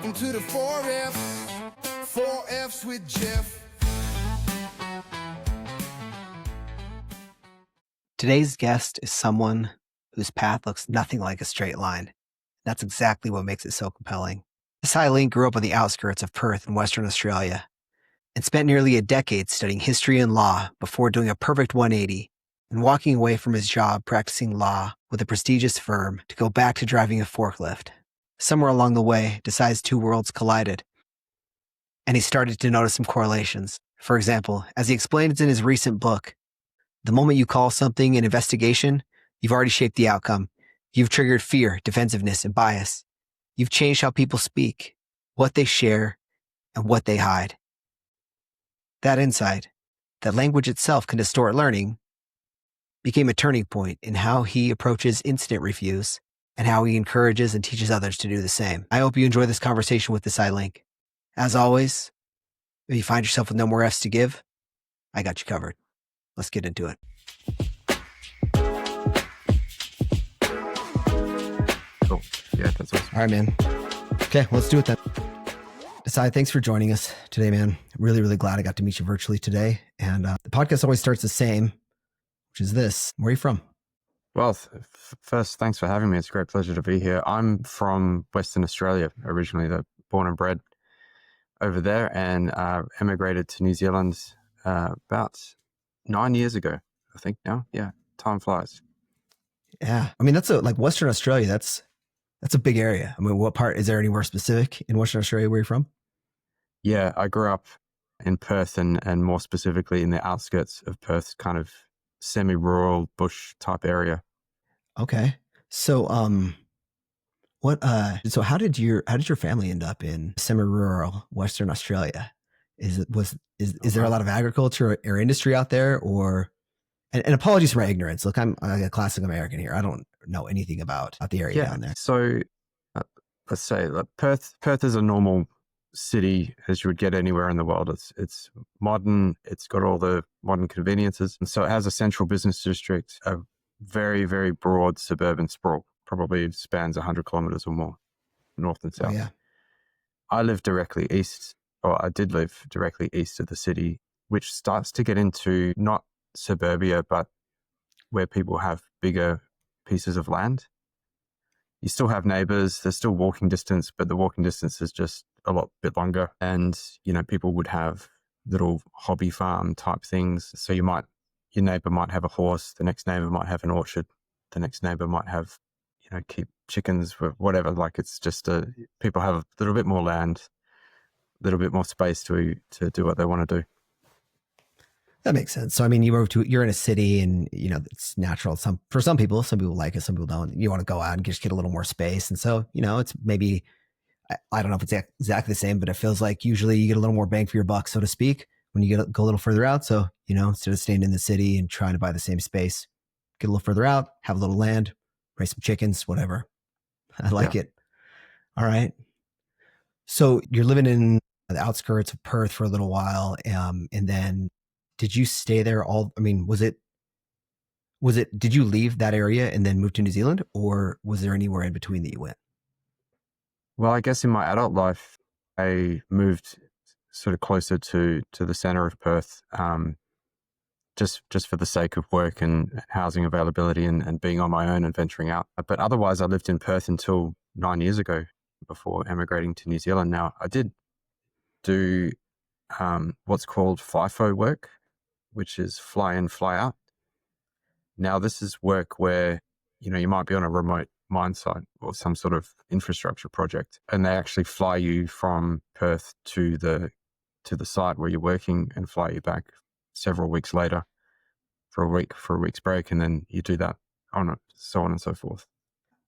Welcome to the 4F, 4Fs with Jeff. Today's guest is someone whose path looks nothing like a straight line. That's exactly what makes it so compelling. Desai Link grew up on the outskirts of Perth in Western Australia and spent nearly a decade studying history and law before doing a perfect 180 and walking away from his job practicing law with a prestigious firm to go back to driving a forklift. Somewhere along the way, Desai's two worlds collided, and he started to notice some correlations. For example, as he explains in his recent book, the moment you call something an investigation, you've already shaped the outcome. You've triggered fear, defensiveness, and bias. You've changed how people speak, what they share, and what they hide. That insight, that language itself can distort learning, became a turning point in how he approaches incident reviews and how he encourages and teaches others to do the same. I hope you enjoy this conversation with Desai Link. As always, if you find yourself with no more F's to give, I got you covered. Let's get into it. Cool. Yeah, that's awesome. All right, man. Okay, well, let's do it then. Desai, thanks for joining us today, man. Really, really glad I got to meet you virtually today. And the podcast always starts the same, which is this. Where are you from? Well, first, thanks for having me. It's a great pleasure to be here. I'm from Western Australia, originally, born and bred over there, and emigrated to New Zealand about 9 years ago, I think now. Yeah, time flies. Yeah. I mean, like Western Australia, that's a big area. I mean, what part, is there anywhere specific in Western Australia where you're from? Yeah, I grew up in Perth and more specifically in the outskirts of Perth, kind of semi-rural bush type area. Okay. So, so how did your family end up in semi-rural Western Australia? Is there a lot of agriculture or industry out there, or, and apologies for my ignorance. Look, I'm a classic American here. I don't know anything about the area down there. So let's say Perth is a normal city as you would get anywhere in the world. It's modern. It's got all the modern conveniences. And so it has a central business district, a very, very broad suburban sprawl, probably spans 100 kilometers or more, north and south. Oh, yeah. I live directly east, or I did live directly east of the city, which starts to get into not suburbia, but where people have bigger pieces of land. You still have neighbors, there's still walking distance, but the walking distance is just a bit longer. And, people would have little hobby farm type things. So your neighbor might have a horse, the next neighbor might have an orchard, the next neighbor might have, keep chickens, whatever. Like, it's just people have a little bit more land, a little bit more space to do what they want to do. That makes sense. So, I mean, you're in a city and, it's natural. For some people like it, some people don't. You want to go out and just get a little more space. And so, it's maybe, I don't know if it's exactly the same, but it feels like usually you get a little more bang for your buck, so to speak, when you go a little further out. So, instead of staying in the city and trying to buy the same space, get a little further out, have a little land, raise some chickens, whatever. I like it. All right. So you're living in the outskirts of Perth for a little while. And then did you stay there did you leave that area and then move to New Zealand, or was there anywhere in between that you went? Well, I guess in my adult life, I moved sort of closer to the center of Perth, just for the sake of work and housing availability and being on my own and venturing out. But otherwise, I lived in Perth until 9 years ago before emigrating to New Zealand. Now, I did do what's called FIFO work, which is fly in, fly out. Now, this is work where, you might be on a remote mine site or some sort of infrastructure project, and they actually fly you from Perth to the site where you're working and fly you back several weeks later for a week's break, and then you do that so on and so forth.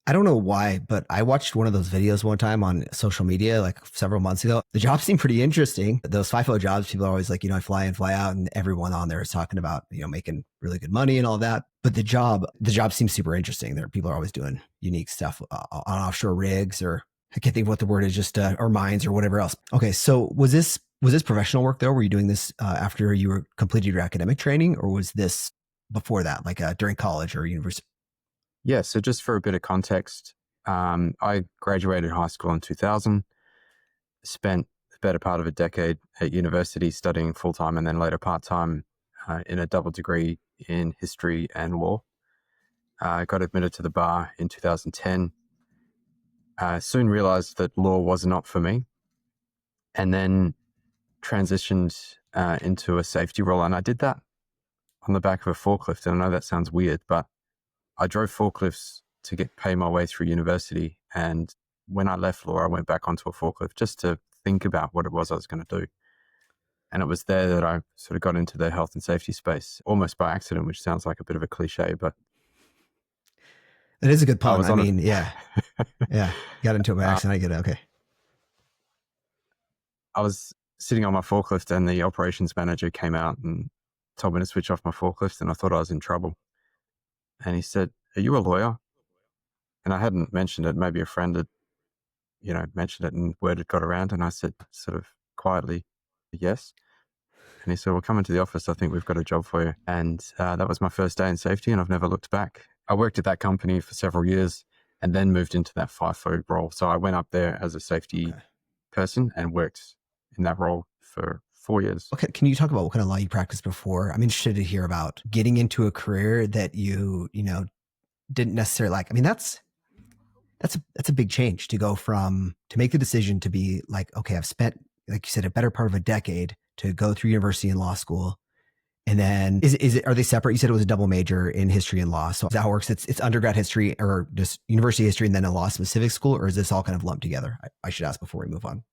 I don't know why, but I watched one of those videos one time on social media, like several months ago. The job seemed pretty interesting. Those FIFO jobs, people are always like, I fly in, fly out, and everyone on there is talking about, making really good money and all that. But the job seems super interesting. People are always doing unique stuff on offshore rigs, or I can't think of what the word is, just or mines or whatever else. Okay, so was this professional work though? Were you doing this after you were completed your academic training, or was this before that, like during college or university? Yeah, so just for a bit of context, I graduated high school in 2000. spent the better part of a decade at university studying full-time and then later part-time in a double degree in history and law. I got admitted to the bar in 2010. I soon realized that law was not for me, and then transitioned into a safety role. And I did that on the back of a forklift. And I know that sounds weird, but I drove forklifts to pay my way through university. And when I left law, I went back onto a forklift just to think about what it was I was going to do. And it was there that I sort of got into the health and safety space, almost by accident, which sounds like a bit of a cliche, but That is a good pun. I on mean, yeah. Yeah. Got into it by accident. I get it. Okay. I was sitting on my forklift and the operations manager came out and told me to switch off my forklift, and I thought I was in trouble. And he said, "Are you a lawyer?" And I hadn't mentioned it. Maybe a friend had, mentioned it and word had got around. And I said sort of quietly, "Yes." And he said, "Well, come into the office. I think we've got a job for you." And that was my first day in safety, and I've never looked back. I worked at that company for several years and then moved into that FIFO role. So I went up there as a safety person and worked in that role for 4 years. Okay. Can you talk about what kind of law you practiced before? I'm interested to hear about getting into a career that you didn't necessarily like. I mean, that's a big change to go from, to make the decision to be like, okay, I've spent, like you said, a better part of a decade to go through university and law school. And then are they separate? You said it was a double major in history and law. So is that how it works? It's undergrad history or just university history and then a law specific school, or is this all kind of lumped together? I should ask before we move on.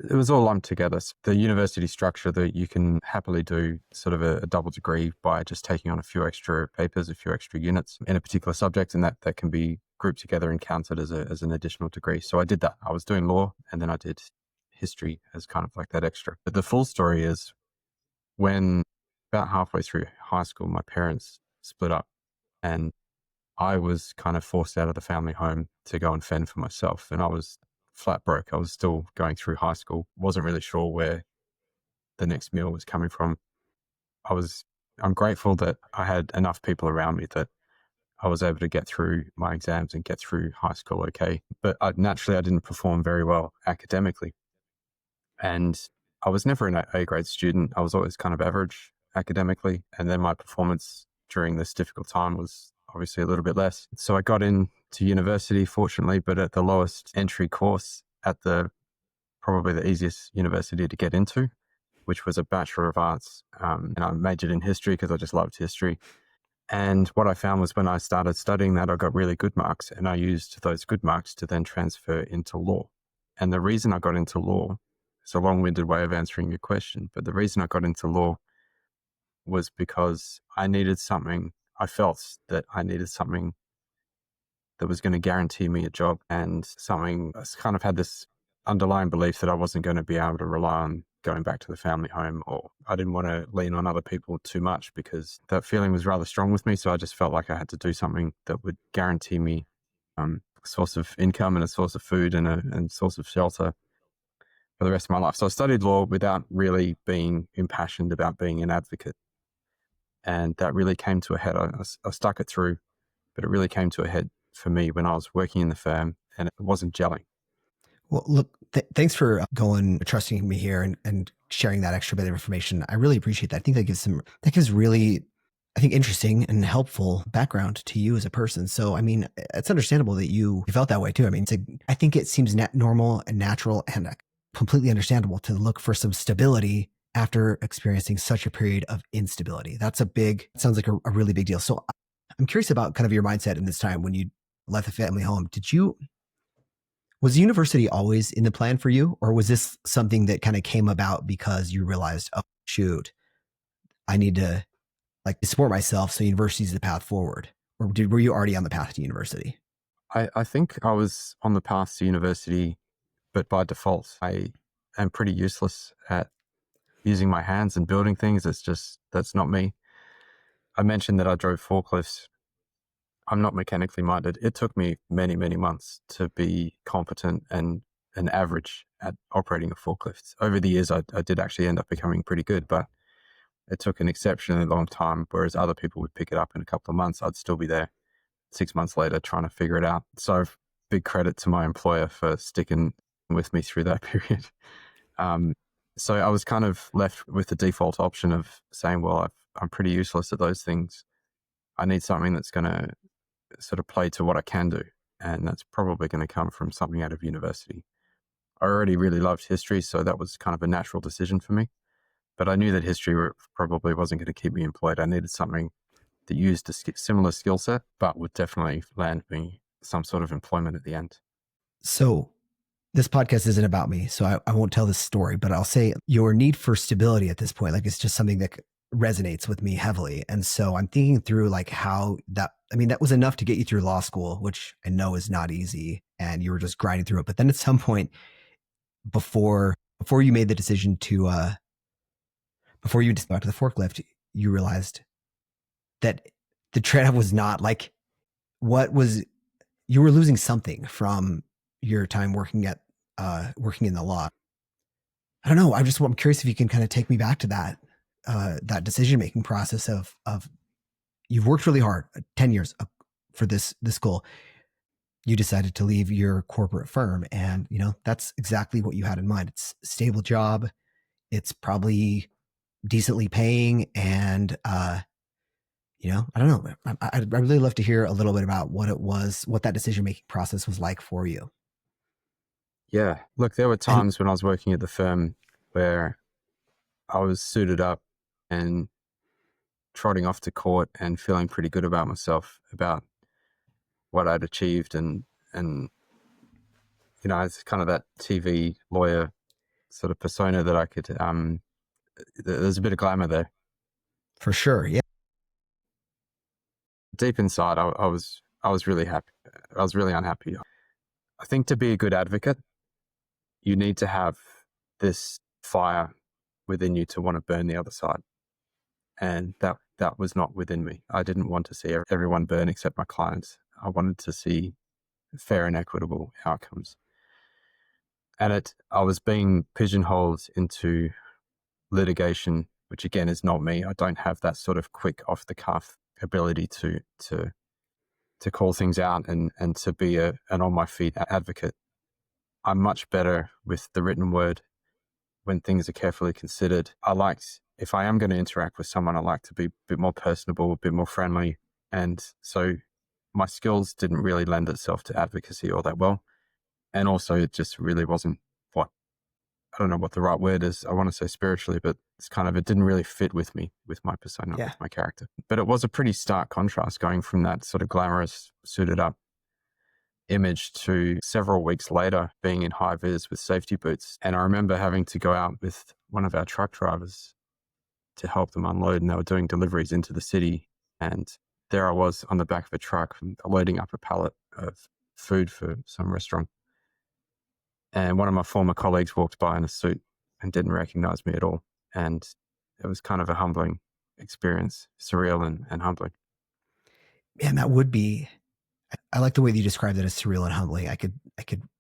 It was all lumped together. So the university structure that you can happily do sort of a double degree by just taking on a few extra papers, a few extra units in a particular subject, and that can be grouped together and counted as an additional degree. So I did that. I was doing law and then I did history as kind of like that extra. But the full story is when about halfway through high school, my parents split up and I was kind of forced out of the family home to go and fend for myself. And I was flat broke. I was still going through high school. Wasn't really sure where the next meal was coming from. I'm grateful that I had enough people around me that I was able to get through my exams and get through high school okay. But naturally, I didn't perform very well academically. And I was never an A grade student. I was always kind of average academically. And then my performance during this difficult time was obviously a little bit less. So I got into university, fortunately, but at the lowest entry course at probably the easiest university to get into, which was a Bachelor of Arts. And I majored in history because I just loved history. And what I found was when I started studying that, I got really good marks, and I used those good marks to then transfer into law. And the reason I got into law, it's a long-winded way of answering your question, but the reason I got into law was because I felt that I needed something that was going to guarantee me a job, and something. I kind of had this underlying belief that I wasn't going to be able to rely on going back to the family home, or I didn't want to lean on other people too much because that feeling was rather strong with me. So I just felt like I had to do something that would guarantee me a source of income and a source of food and a source of shelter for the rest of my life. So I studied law without really being impassioned about being an advocate. And that really came to a head. I stuck it through, but it really came to a head for me when I was working in the firm and it wasn't gelling. Well, look, thanks for trusting me here and sharing that extra bit of information. I really appreciate that. I think that gives really, I think, interesting and helpful background to you as a person. So, I mean, it's understandable that you felt that way too. I mean, I think it seems normal and natural and completely understandable to look for some stability after experiencing such a period of instability. Sounds like a really big deal. So I'm curious about kind of your mindset in this time when you left the family home. Was university always in the plan for you, or was this something that kind of came about because you realized, oh, shoot, I need to support myself, so university is the path forward? Or were you already on the path to university? I think I was on the path to university, but by default, I am pretty useless at using my hands and building things. That's not me. I mentioned that I drove forklifts. I'm not mechanically minded. It took me many, many months to be competent and an average at operating a forklift. Over the years, I did actually end up becoming pretty good, but it took an exceptionally long time, whereas other people would pick it up in a couple of months. I'd still be there 6 months later trying to figure it out. So big credit to my employer for sticking with me through that period. So I was kind of left with the default option of saying, well, I'm pretty useless at those things. I need something that's going to sort of play to what I can do. And that's probably going to come from something out of university. I already really loved history, so that was kind of a natural decision for me. But I knew that history probably wasn't going to keep me employed. I needed something that used a similar skill set, but would definitely land me some sort of employment at the end. So this podcast isn't about me, so I won't tell this story, but I'll say your need for stability at this point, like it's just something that resonates with me heavily. And so I'm thinking through like how that was enough to get you through law school, which I know is not easy, and you were just grinding through it. But then at some point before you made the decision to, before you went to the forklift, you realized that the trade-off was not like you were losing something from your time working in the law. I don't know. I'm curious if you can kind of take me back to that decision-making process of you've worked really hard, 10 years for this goal. You decided to leave your corporate firm, and that's exactly what you had in mind. It's a stable job. It's probably decently paying, and I don't know. I'd really love to hear a little bit about what that decision-making process was like for you. Yeah. Look, there were times when I was working at the firm where I was suited up and trotting off to court and feeling pretty good about myself, about what I'd achieved. And it's kind of that TV lawyer sort of persona that I could, there's a bit of glamour there. For sure. Yeah. Deep inside, I was really happy. I was really unhappy. I think to be a good advocate, you need to have this fire within you to want to burn the other side. And that was not within me. I didn't want to see everyone burn except my clients. I wanted to see fair and equitable outcomes. And I was being pigeonholed into litigation, which again is not me. I don't have that sort of quick off the cuff ability to call things out and to be an on my feet advocate. I'm much better with the written word when things are carefully considered. If I am going to interact with someone, I like to be a bit more personable, a bit more friendly. And so my skills didn't really lend itself to advocacy all that well. And also it just really wasn't I don't know what the right word is. I want to say spiritually, but it didn't really fit with me, with my persona, with my character. But it was a pretty stark contrast going from that sort of glamorous, suited up image to several weeks later being in high vis with safety boots. And I remember having to go out with one of our truck drivers to help them unload, and they were doing deliveries into the city. And there I was on the back of a truck loading up a pallet of food for some restaurant. And one of my former colleagues walked by in a suit and didn't recognize me at all. And it was kind of a humbling experience, surreal and humbling. Man, that would be, I like the way that you described it as surreal and humbling. I could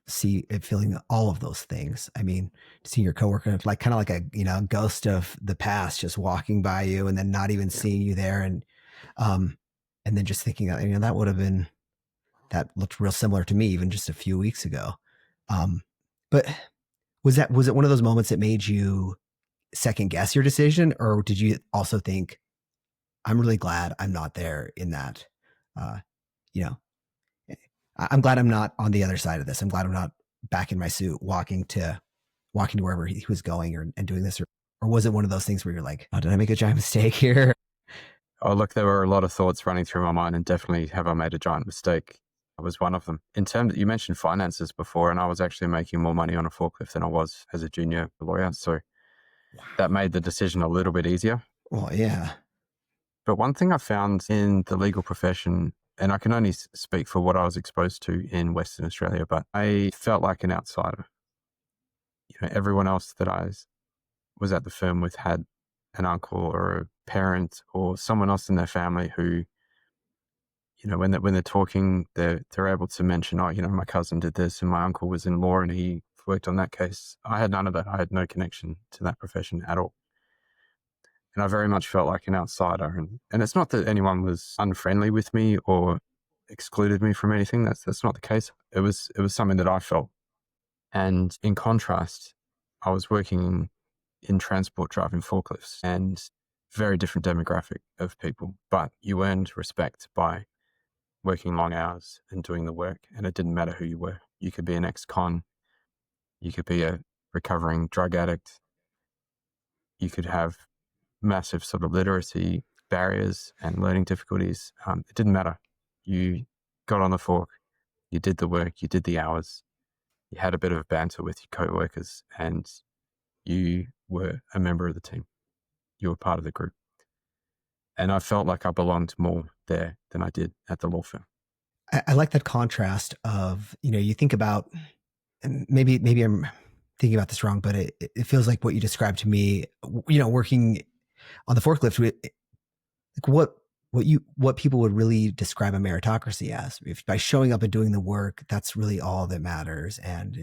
see it feeling all of those things. I mean, seeing your coworker, kind of like a ghost of the past just walking by you and then not even seeing you there. And then just thinking that, that would have been, that looked real similar to me even just a few weeks ago. But was it one of those moments that made you second guess your decision, or did you also think, I'm really glad I'm not there in that, I'm glad I'm not on the other side of this. I'm glad I'm not back in my suit walking to wherever he was going and doing this, or was it one of those things where you're like, oh, did I make a giant mistake here? Oh, look, there were a lot of thoughts running through my mind, and definitely have I made a giant mistake. I was one of them. In terms, you mentioned finances before, and I was actually making more money on a forklift than I was as a junior lawyer. So that made the decision a little bit easier. Well, yeah. But one thing I found in the legal profession, and I can only speak for what I was exposed to in Western Australia, but I felt like an outsider. Everyone else that I was at the firm with had an uncle or a parent or someone else in their family who, when they're talking, they're able to mention, my cousin did this and my uncle was in law and he worked on that case. I had none of that. I had no connection to that profession at all. And I very much felt like an outsider. And it's not that anyone was unfriendly with me or excluded me from anything. That's not the case. It was something that I felt And in contrast, I was working in transport driving forklifts, and very different demographic of people, but you earned respect by working long hours and doing the work, and it didn't matter who you were. You could be an ex-con, you could be a recovering drug addict, you could have massive sort of literacy barriers and learning difficulties. It didn't matter. You got on the fork, you did the work, you did the hours, you had a bit of banter with your co-workers, and you were a member of the team. You were part of the group. And I felt like I belonged more there than I did at the law firm. I like that contrast of, you think about, and maybe I'm thinking about this wrong, but it feels like what you described to me, working on the forklift, like what people would really describe a meritocracy as. If by showing up and doing the work, that's really all that matters. And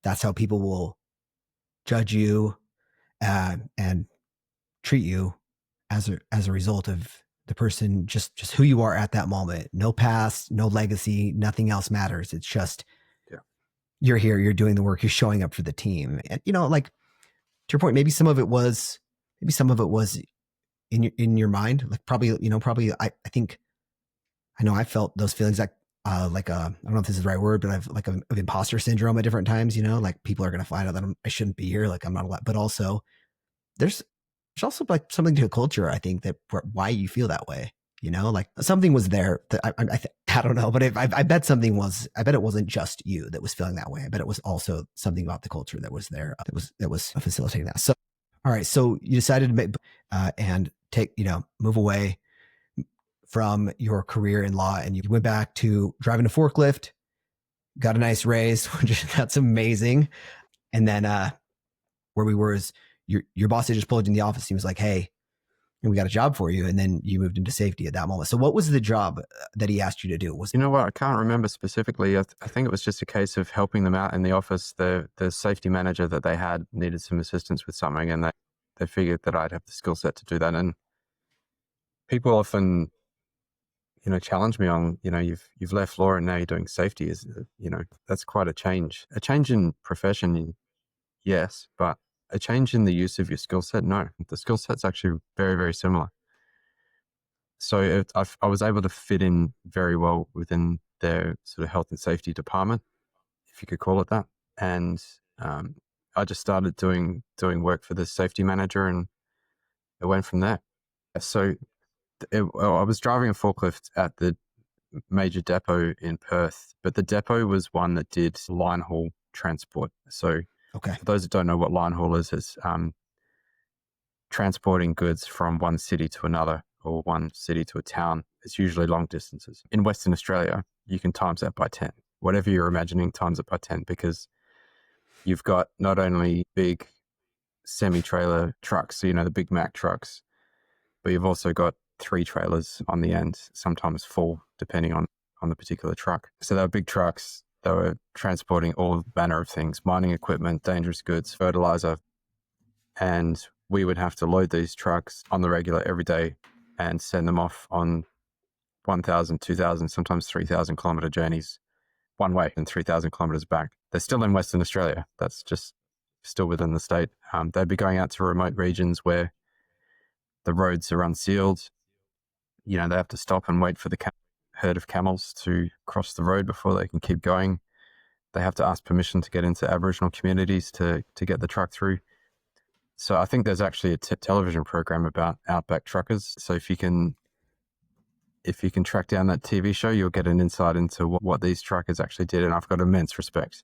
that's how people will judge you and treat you as a result of the person, just who you are at that moment. No past, no legacy, nothing else matters. It's just, you're here, you're doing the work, you're showing up for the team. And, like, to your point, maybe some of it was in your mind, like probably, I think, I know I felt those feelings like I don't know if this is the right word, but I've like of imposter syndrome at different times, like people are going to find out that I shouldn't be here. Like I'm not allowed, but also there's also like something to a culture, I think, that why you feel that way, like something was there that I don't know, but I bet something was, I bet it wasn't just you that was feeling that way. I bet it was also something about the culture that was there, that was facilitating that. So, all right. So you decided to make, and take, move away from your career in law, and you went back to driving a forklift, got a nice raise, which that's amazing. And then, where we were is your boss had just pulled you in the office. He was like, "Hey, we got a job for you." And then you moved into safety at that moment. So what was the job that he asked you to do? Was You know what? I can't remember specifically. I think it was just a case of helping them out in the office. The safety manager that they had needed some assistance with something, and they figured that I'd have the skill set to do that. And people often, challenge me on, you've left law and now you're doing safety. That's quite a change. A change in profession, yes, but a change in the use of your skill set, no. The skill set's actually very, very similar. So I was able to fit in very well within their sort of health and safety department, if you could call it that. And I just started doing work for the safety manager, and it went from there. So I was driving a forklift at the major depot in Perth, but the depot was one that did line haul transport. So okay. for those that don't know what line haul is transporting goods from one city to another or one city to a town. It's usually long distances. In Western Australia, you can times that by 10. Whatever you're imagining, times it by 10, because you've got not only big semi-trailer trucks, so the Big Mac trucks, but you've also got 3 trailers on the end, sometimes 4, depending on the particular truck. So they were big trucks. They were transporting all manner of things, mining equipment, dangerous goods, fertilizer. And we would have to load these trucks on the regular every day and send them off on 1,000, 2,000, sometimes 3,000 kilometer journeys one way and 3,000 kilometers back. They're still in Western Australia. That's just still within the state. They'd be going out to remote regions where the roads are unsealed. They have to stop and wait for the herd of camels to cross the road before they can keep going. They have to ask permission to get into Aboriginal communities to get the truck through. So I think there's actually a television program about outback truckers. So if you can track down that TV show, you'll get an insight into what these truckers actually did. And I've got immense respect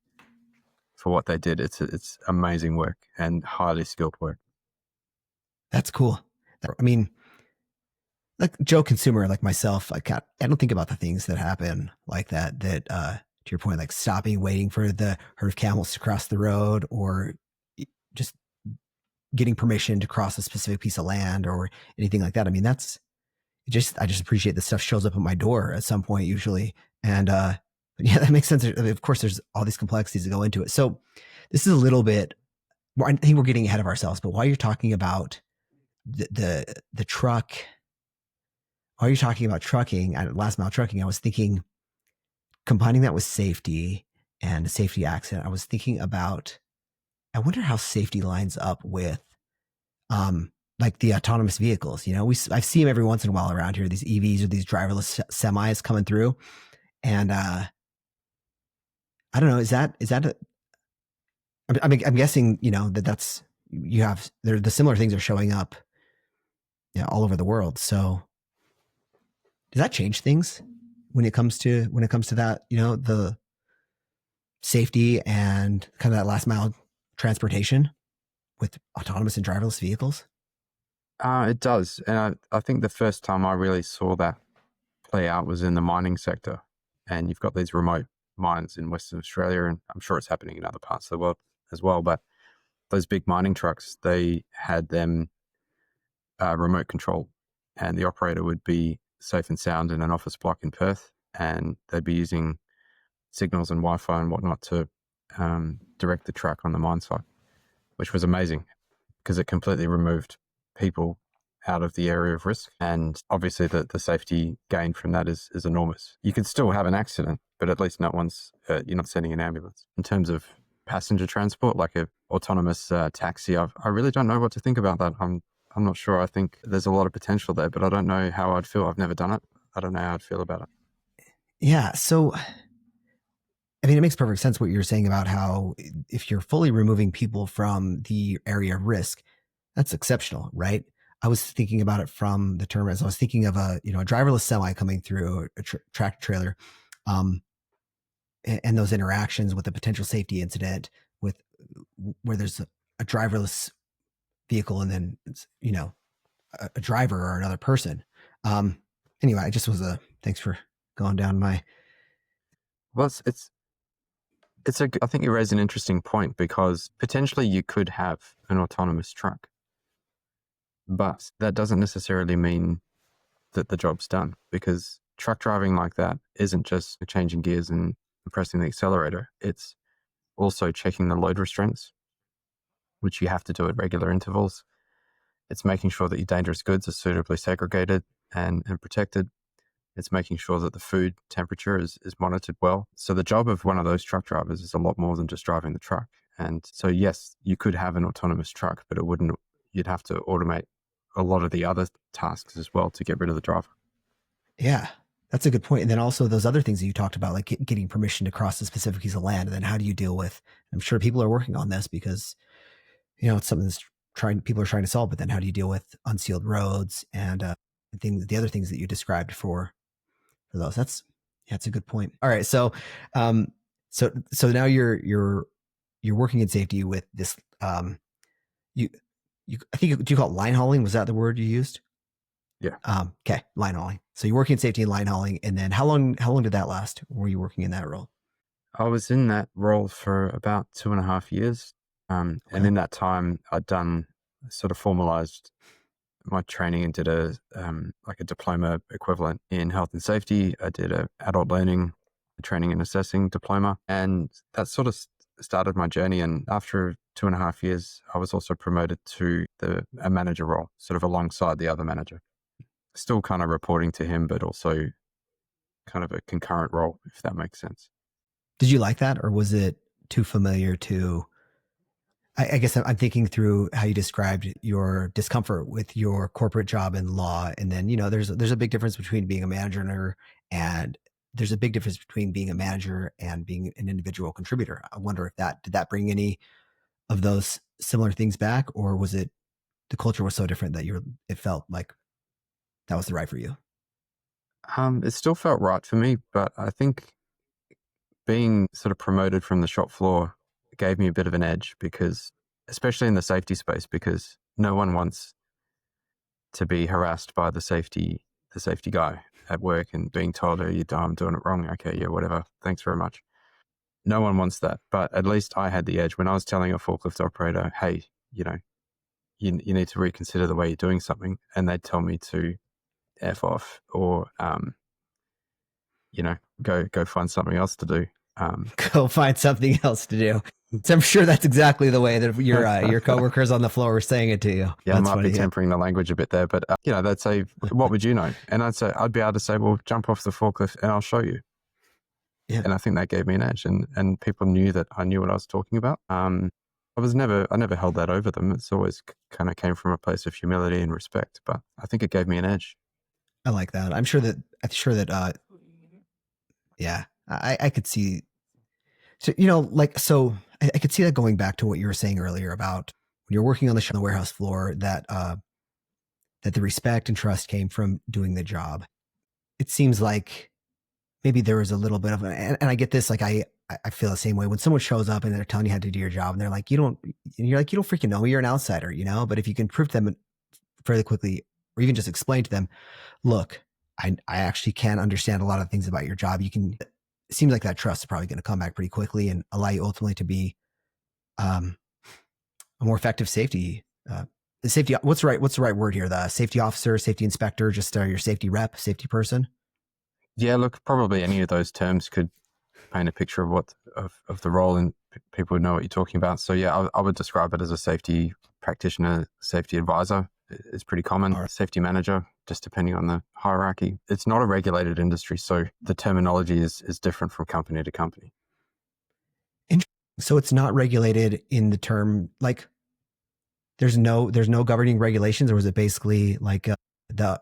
for what they did. It's amazing work and highly skilled work. That's cool. I mean, like Joe consumer, like myself, I don't think about the things that happen like that, to your point, like stopping, waiting for the herd of camels to cross the road, or just getting permission to cross a specific piece of land or anything like that. I mean, I just appreciate this stuff shows up at my door at some point usually. And, yeah, that makes sense. Of course, there's all these complexities that go into it. So this is a little bit, I think we're getting ahead of ourselves, but while you're talking about the truck, while you're talking about trucking and last mile trucking, I was thinking combining that with safety and a safety accident, I was thinking about, I wonder how safety lines up with like the autonomous vehicles. I see them every once in a while around here, these EVs or these driverless semis coming through. And I don't know, is that I'm guessing, that's, the similar things are showing up, all over the world. So does that change things when it comes to that, the safety and kind of that last mile transportation with autonomous and driverless vehicles? It does. And I think the first time I really saw that play out was in the mining sector. And you've got these remote mines in Western Australia, and I'm sure it's happening in other parts of the world as well. But those big mining trucks, they had them remote control, and the operator would be safe and sound in an office block in Perth, and they'd be using signals and Wi-Fi and whatnot to direct the truck on the mine site, which was amazing because it completely removed people out of the area of risk. And obviously the safety gain from that is enormous. You could still have an accident, but at least you're not sending an ambulance. In terms of passenger transport, like a autonomous taxi, I really don't know what to think about that. I'm not sure. I think there's a lot of potential there, but I don't know how I'd feel. I've never done it. I don't know how I'd feel about it. Yeah. So, I mean, it makes perfect sense what you're saying about how if you're fully removing people from the area of risk, that's exceptional, right? I was thinking about it from the term as I was thinking of a driverless semi coming through a tractor trailer, and those interactions with a potential safety incident with where there's a driverless vehicle and then it's, a driver or another person. Anyway, I just was thanks for going down my. Well, I think you raise an interesting point because potentially you could have an autonomous truck, but that doesn't necessarily mean that the job's done, because truck driving like that isn't just changing gears and pressing the accelerator. It's also checking the load restraints, which you have to do at regular intervals. It's making sure that your dangerous goods are suitably segregated and protected. It's making sure that the food temperature is monitored well. So the job of one of those truck drivers is a lot more than just driving the truck. And so, yes, you could have an autonomous truck, but you'd have to automate a lot of the other tasks as well to get rid of the driver. Yeah, that's a good point. And then also those other things that you talked about, like getting permission to cross a specific piece of land. And then how do you deal with, I'm sure people are working on this because, it's something that's people are trying to solve, but then how do you deal with unsealed roads and the other things that you described for those? That's a good point. All right. So, so now you're working in safety with this, I think, do you call it line hauling? Was that the word you used? Yeah. Okay. Line hauling. So you're working in safety and line hauling. And then how long did that last? Were you working in that role? I was in that role for about 2.5 years. And in that time I'd done sort of formalized my training and did a diploma equivalent in health and safety. I did a adult learning training and assessing diploma, and that sort of started my journey. And after 2.5 years, I was also promoted to a manager role, sort of alongside the other manager, still kind of reporting to him, but also kind of a concurrent role, if that makes sense. Did you like that, or was it too familiar to? I guess I'm thinking through how you described your discomfort with your corporate job in law. And then, there's a big difference between being a manager and there's a big difference between being a manager and being an individual contributor. I wonder if did that bring any of those similar things back, or was it the culture was so different that it felt like that was the right for you? It still felt right for me, but I think being sort of promoted from the shop floor gave me a bit of an edge, because especially in the safety space, because no one wants to be harassed by the safety guy at work and being told, oh, I'm doing it wrong. Okay, yeah, whatever. Thanks very much. No one wants that. But at least I had the edge when I was telling a forklift operator, hey, you need to reconsider the way you're doing something. And they'd tell me to F off or, go find something else to do. Go find something else to do. So I'm sure that's exactly the way that your coworkers on the floor were saying it to you. Yeah, that's I might be tempering the language a bit there, but they'd say, "What would you know?" And I'd be able to say, "Well, jump off the forklift and I'll show you." Yeah. And I think that gave me an edge, and people knew that I knew what I was talking about. I never held that over them. It's always kind of came from a place of humility and respect, but I think it gave me an edge. I like that. I'm sure that, yeah, I could see. So, I could see that going back to what you were saying earlier about when you're working on the warehouse floor, that the respect and trust came from doing the job. It seems like maybe there was a little bit of and I get this, like I feel the same way when someone shows up and they're telling you how to do your job and they're like, and you're like, you don't freaking know me, you're an outsider, but if you can prove to them fairly quickly, or even just explain to them, look, I actually can understand a lot of things about your job. It seems like that trust is probably going to come back pretty quickly and allow you ultimately to be a more effective safety. What's the right word here? The safety officer, safety inspector, just your safety rep, safety person. Yeah, look, probably any of those terms could paint a picture of what of the role, and people would know what you're talking about. So yeah, I would describe it as a safety practitioner, safety advisor is pretty common. Right. Safety manager, just depending on the hierarchy. It's not a regulated industry, so the terminology is different from company to company. So it's not regulated in the term, like there's no governing regulations, or is it basically like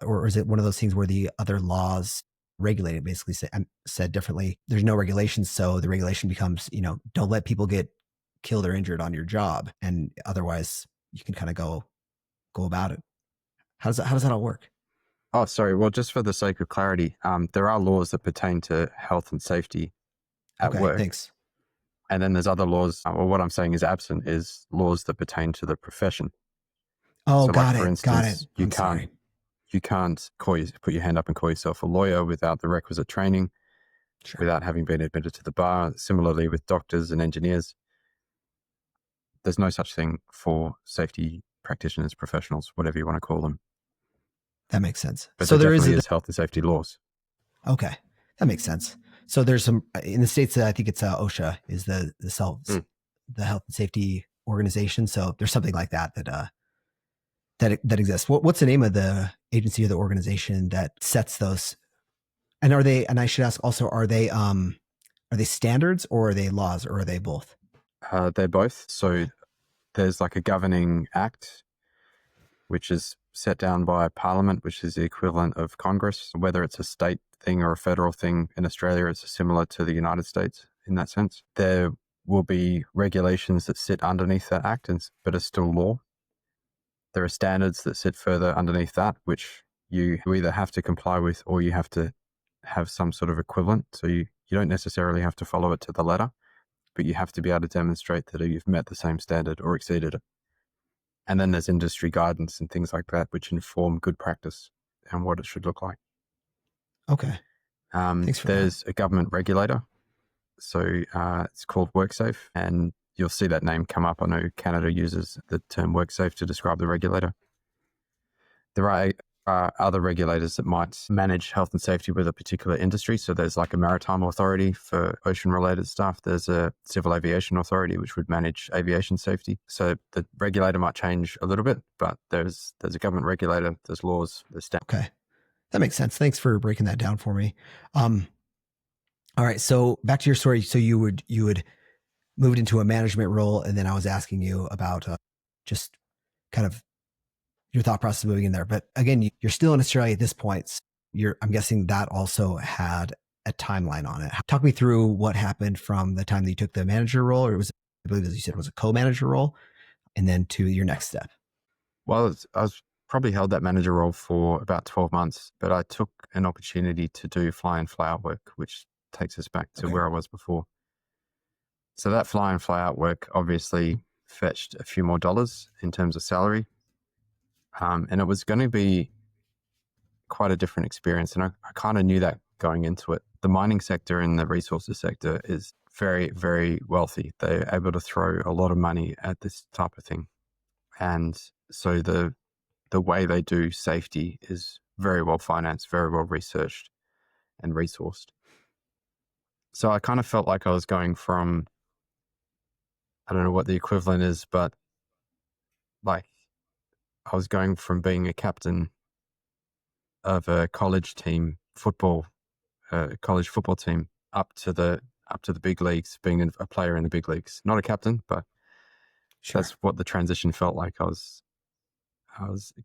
or is it one of those things where the other laws regulate it, basically said differently? There's no regulations, so the regulation becomes, don't let people get killed or injured on your job, and otherwise you can kind of go about it. How does that all work? Oh, sorry. Well, just for the sake of clarity, there are laws that pertain to health and safety at Okay, work. thanks. And then there's other laws. Well, what I'm saying is absent is laws that pertain to the profession. Oh, So, got for it. instance, you I'm sorry. can't put your hand up and call yourself a lawyer without the requisite training, Sure. without having been admitted to the bar. Similarly, with doctors and engineers, there's no such thing for safety practitioners, professionals, whatever you want to call them. That makes sense. But So there there definitely is is health and safety laws. okay, that makes sense. So there's some in the States. I think it's OSHA is the health and safety organization. So there's something like that that exists. What's the name of the agency or the organization that sets those? And are they? And I should ask also, are they standards, or are they laws, or are they both? They're both. So there's like a governing act, which is set down by Parliament, which is the equivalent of Congress. Whether it's a state thing or a federal thing in Australia, it's similar to the United States in that sense. There will be regulations that sit underneath that act, but are still law. There are standards that sit further underneath that, which you either have to comply with or you have to have some sort of equivalent. So you don't necessarily have to follow it to the letter, but you have to be able to demonstrate that you've met the same standard or exceeded it. And then there's industry guidance and things like that, which inform good practice and what it should look like. Okay. Thanks for There's a government regulator. So it's called WorkSafe, and you'll see that name come up. I know Canada uses the term WorkSafe to describe the regulator. There are other regulators that might manage health and safety with a particular industry. So there's like a maritime authority for ocean-related stuff. There's a civil aviation authority, which would manage aviation safety. So the regulator might change a little bit, but there's a government regulator, there's laws, there's standards. Okay. That makes sense. Thanks for breaking that down for me. All right. So back to your story. So you would moved into a management role, and then I was asking you about just kind of your thought process moving in there. But again, you're still in Australia at this point. I'm guessing that also had a timeline on it. Talk me through what happened from the time that you took the manager role, or I believe, as you said, it was a co-manager role, and then to your next step. Well, I was probably held that manager role for about 12 months, but I took an opportunity to do fly in, fly out work, which takes us back to where I was before. So that fly in, fly out work obviously fetched a few more dollars in terms of salary. And it was going to be quite a different experience. And I kind of knew that going into it. The mining sector and the resources sector is very, very wealthy. They're able to throw a lot of money at this type of thing. And so the way they do safety is very well financed, very well researched and resourced. So I kind of felt like I was going from, I don't know what the equivalent is, but like I was going from being a captain of a college football team, up to the big leagues, being a player in the big leagues. Not a captain, but Sure. that's what the transition felt like. I was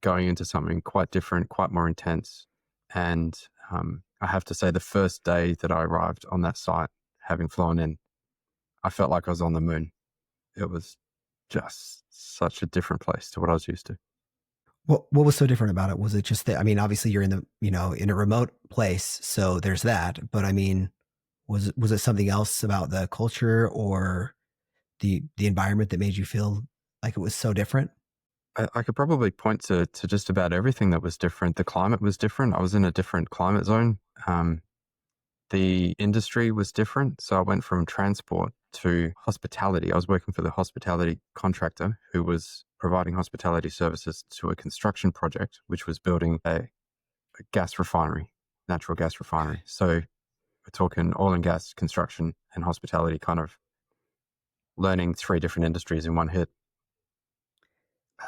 going into something quite different, quite more intense. And I have to say, the first day that I arrived on that site, having flown in, I felt like I was on the moon. It was just such a different place to what I was used to. What was so different about it? Was it just that, I mean, obviously you're in the, in a remote place, so there's that, but I mean, was it something else about the culture or the environment that made you feel like it was so different? I could probably point to just about everything that was different. The climate was different. I was in a different climate zone. The industry was different. So I went from transport to hospitality. I was working for the hospitality contractor who was providing hospitality services to a construction project, which was building a gas refinery, natural gas refinery. So we're talking oil and gas, construction, and hospitality, kind of learning 3 different industries in one hit.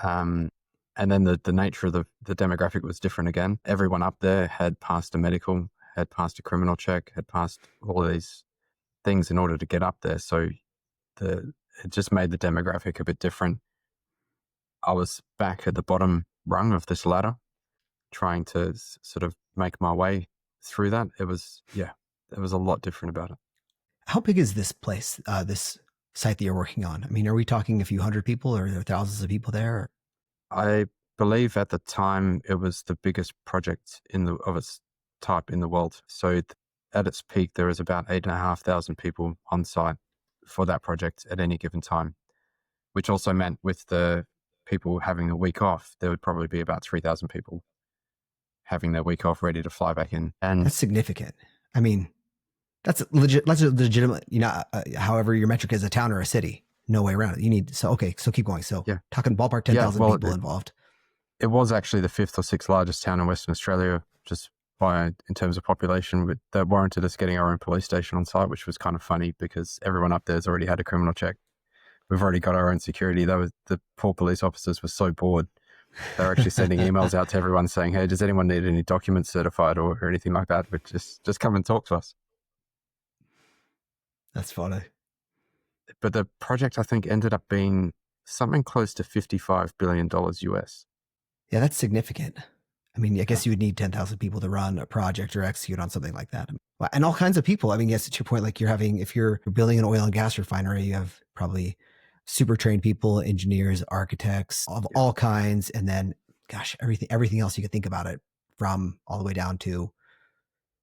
And then the nature of the demographic was different again. Everyone up there had passed a medical, had passed a criminal check, had passed all of these things in order to get up there. So it just made the demographic a bit different. I was back at the bottom rung of this ladder, trying to sort of make my way through that. It was a lot different about it. How big is this place, this site that you're working on? I mean, are we talking a few hundred people or are there thousands of people there? I believe at the time it was the biggest project of its type in the world. So at its peak, there was about 8,500 people on site for that project at any given time, which also meant with the people having a week off, there would probably be about 3,000 people having their week off ready to fly back in. And That's significant. I mean, that's legit. That's a legitimate, however your metric is, a town or a city. No way around it. So keep going. So talking ballpark 10,000 people involved. It was actually the 5th or 6th largest town in Western Australia, just in terms of population, that warranted us getting our own police station on site, which was kind of funny because everyone up there's already had a criminal check. We've already got our own security. The poor police officers were so bored. They were actually sending emails out to everyone saying, "Hey, does anyone need any documents certified or anything like that? But just come and talk to us." That's funny. But the project, I think, ended up being something close to $55 billion US. Yeah, that's significant. I mean, I guess you would need 10,000 people to run a project or execute on something like that. And all kinds of people. I mean, yes, to your point, like if you're building an oil and gas refinery, you have probably super trained people, engineers, architects of all kinds. And then, gosh, everything else you could think about it, from all the way down to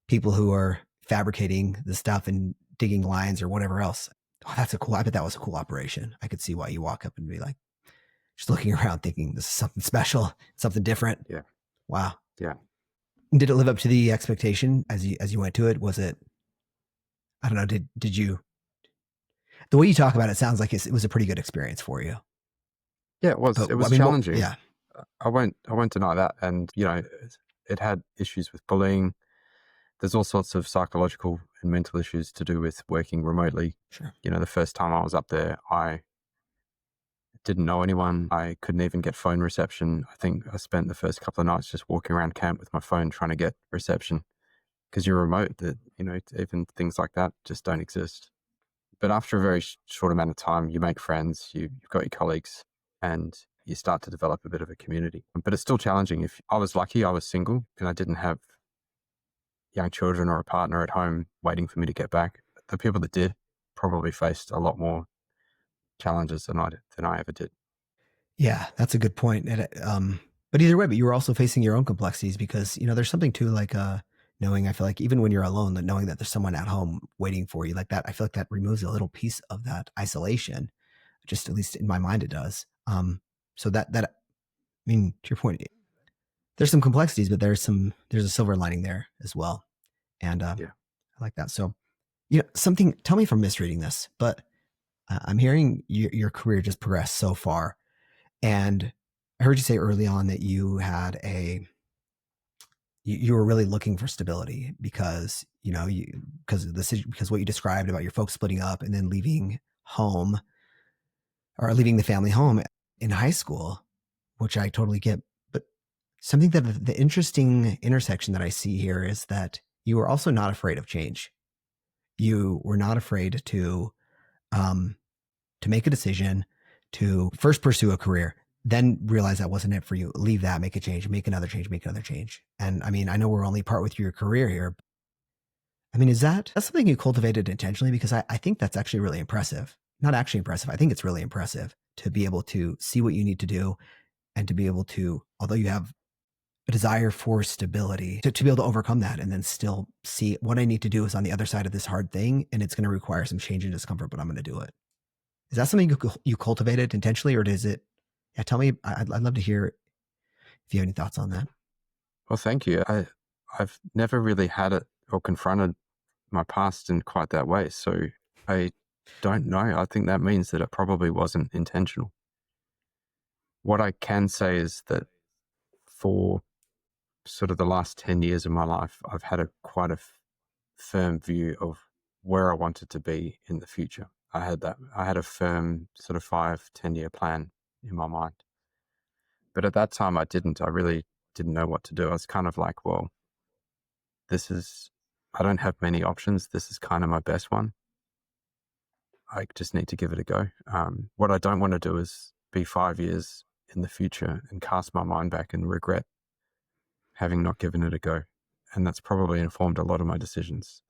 people who are fabricating the stuff and digging lines or whatever else. Oh, I bet that was a cool operation. I could see why you walk up and be like, just looking around thinking this is something special, something different. Yeah. Wow. Yeah. Did it live up to the expectation as you went to it? Was it, I don't know, did you, the way you talk about it sounds like it was a pretty good experience for you. Yeah, it was. But, it was challenging. Yeah. I won't deny that. And, it had issues with bullying. There's all sorts of psychological and mental issues to do with working remotely. Sure. The first time I was up there, I didn't know anyone. I couldn't even get phone reception. I think I spent the first couple of nights just walking around camp with my phone trying to get reception because you're remote. That even things like that just don't exist. But after a very short amount of time, you make friends. You've got your colleagues, and you start to develop a bit of a community. But it's still challenging. If I was lucky, I was single and I didn't have young children or a partner at home waiting for me to get back. The people that did probably faced a lot more challenges than I ever did. Yeah, that's a good point. But either way, you were also facing your own complexities because, there's something to like knowing, I feel like even when you're alone, that knowing that there's someone at home waiting for you like that, I feel like that removes a little piece of that isolation, just at least in my mind it does. So that, I mean, to your point, there's some complexities, but there's a silver lining there as well. And I like that. So, tell me if I'm misreading this, but I'm hearing your career just progressed so far. And I heard you say early on that you had you were really looking for stability because, because what you described about your folks splitting up and then leaving home or leaving the family home in high school, which I totally get. But something that the interesting intersection that I see here is that you were also not afraid of change. You were not afraid to make a decision, to first pursue a career, then realize that wasn't it for you. Leave that, make a change, make another change, make another change. And I mean, I know we're only part with your career here. I mean, that's something you cultivated intentionally? Because I think that's actually really impressive. Not actually impressive. I think it's really impressive to be able to see what you need to do and to be able to, although you have a desire for stability, to be able to overcome that and then still see what I need to do is on the other side of this hard thing. And it's going to require some change and discomfort, but I'm going to do it. Is that something you cultivated intentionally, or is it? Yeah, tell me. I'd love to hear if you have any thoughts on that. Well, thank you. I've never really had it or confronted my past in quite that way. So I don't know. I think that means that it probably wasn't intentional. What I can say is that for sort of the last 10 years of my life, I've had quite a firm view of where I wanted to be in the future. I had a firm sort of 5-10 year plan in my mind. But at that time I really didn't know what to do. I was kind of like, well, I don't have many options. This is kind of my best one. I just need to give it a go. What I don't want to do is be 5 years in the future and cast my mind back and regret having not given it a go. And that's probably informed a lot of my decisions.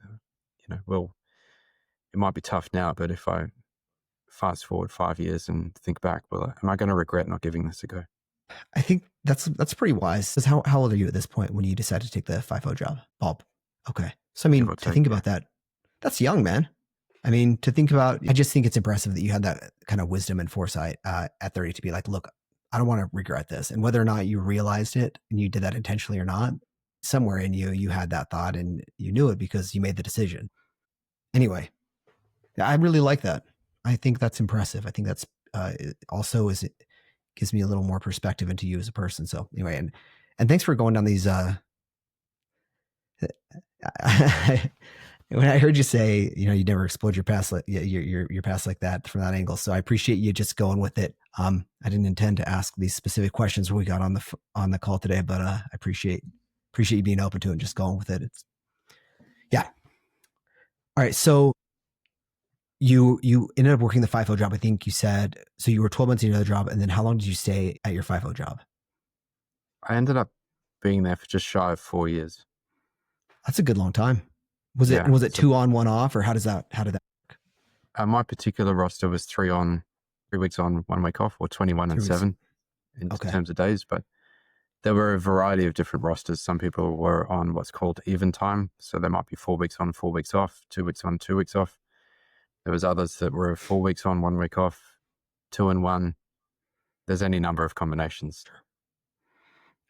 Well, it might be tough now, but if I fast forward 5 years and think back, well, am I going to regret not giving this a go? I think that's pretty wise. Because how old are you at this point when you decide to take the FIFO job, Bob? Okay, so I mean, to think about that, that's young, man. I mean, to think about, I just think it's impressive that you had that kind of wisdom and foresight at 30 to be like, look, I don't want to regret this. And whether or not you realized it and you did that intentionally or not, somewhere in you had that thought and you knew it because you made the decision. Anyway, I really like that. I think that's impressive. I think that's also it gives me a little more perspective into you as a person. So anyway, and thanks for going down these. When I heard you say, you never explored your past, your past like that from that angle. So I appreciate you just going with it. I didn't intend to ask these specific questions when we got on the call today, but I appreciate you being open to it and just going with it. Yeah. All right. So you ended up working the FIFO job. I think you said, so you were 12 months in another job. And then how long did you stay at your FIFO job? I ended up being there for just shy of 4 years. That's a good long time. Was it 2 on, 1 off, or how did that work? My particular roster was 3 on, 3 weeks on, 1 week off, or 21 and 7 in terms of days. But there were a variety of different rosters. Some people were on what's called even time. So there might be 4 weeks on, 4 weeks off, 2 weeks on, 2 weeks off. There was others that were 4 weeks on, 1 week off, 2 and 1. There's any number of combinations.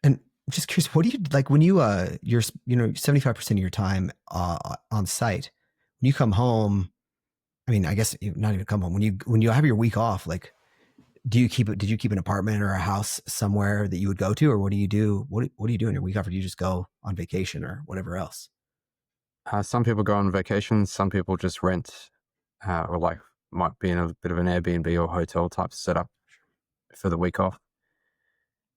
And I'm just curious, what do you like when you're 75% of your time on site? When you come home, I mean, I guess not even come home. When you have your week off, like, did you keep an apartment or a house somewhere that you would go to, or what do you do? What do you do on your week off? Or do you just go on vacation or whatever else? Some people go on vacation. Some people just rent, or like might be in a bit of an Airbnb or hotel type setup for the week off.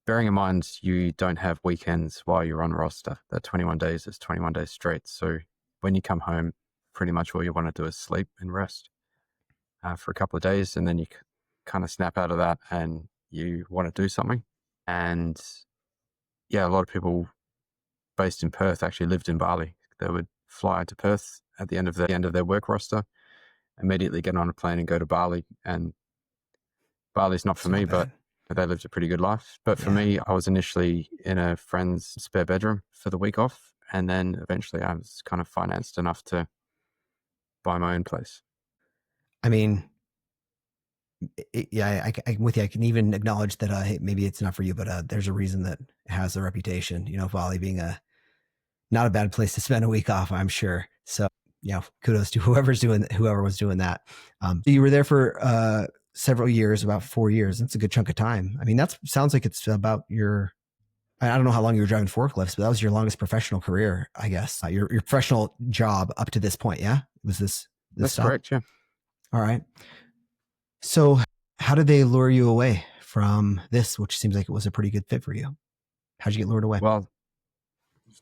Bearing in mind, you don't have weekends while you're on roster. That 21 days is 21 days straight. So when you come home, pretty much all you want to do is sleep and rest for a couple of days. And then you kind of snap out of that and you want to do something. And yeah, a lot of people based in Perth actually lived in Bali. They would fly to Perth at the end of their work roster, immediately get on a plane and go to Bali. And Bali's not for me, but they lived a pretty good life. But for me, I was initially in a friend's spare bedroom for the week off. And then eventually I was kind of financed enough to buy my own place. I mean, I'm with you. I can even acknowledge that hey, maybe it's not for you, but there's a reason that it has a reputation, Bali being not a bad place to spend a week off, I'm sure. So, kudos to whoever was doing that. You were there for several years, about 4 years. That's a good chunk of time. I mean, that sounds like it's about I don't know how long you were driving forklifts, but that was your longest professional career, I guess. Your professional job up to this point. Yeah. Was this That's stuff? correct. Yeah. All right. So how did they lure you away from this, which seems like it was a pretty good fit for you? How'd you get lured away? Well,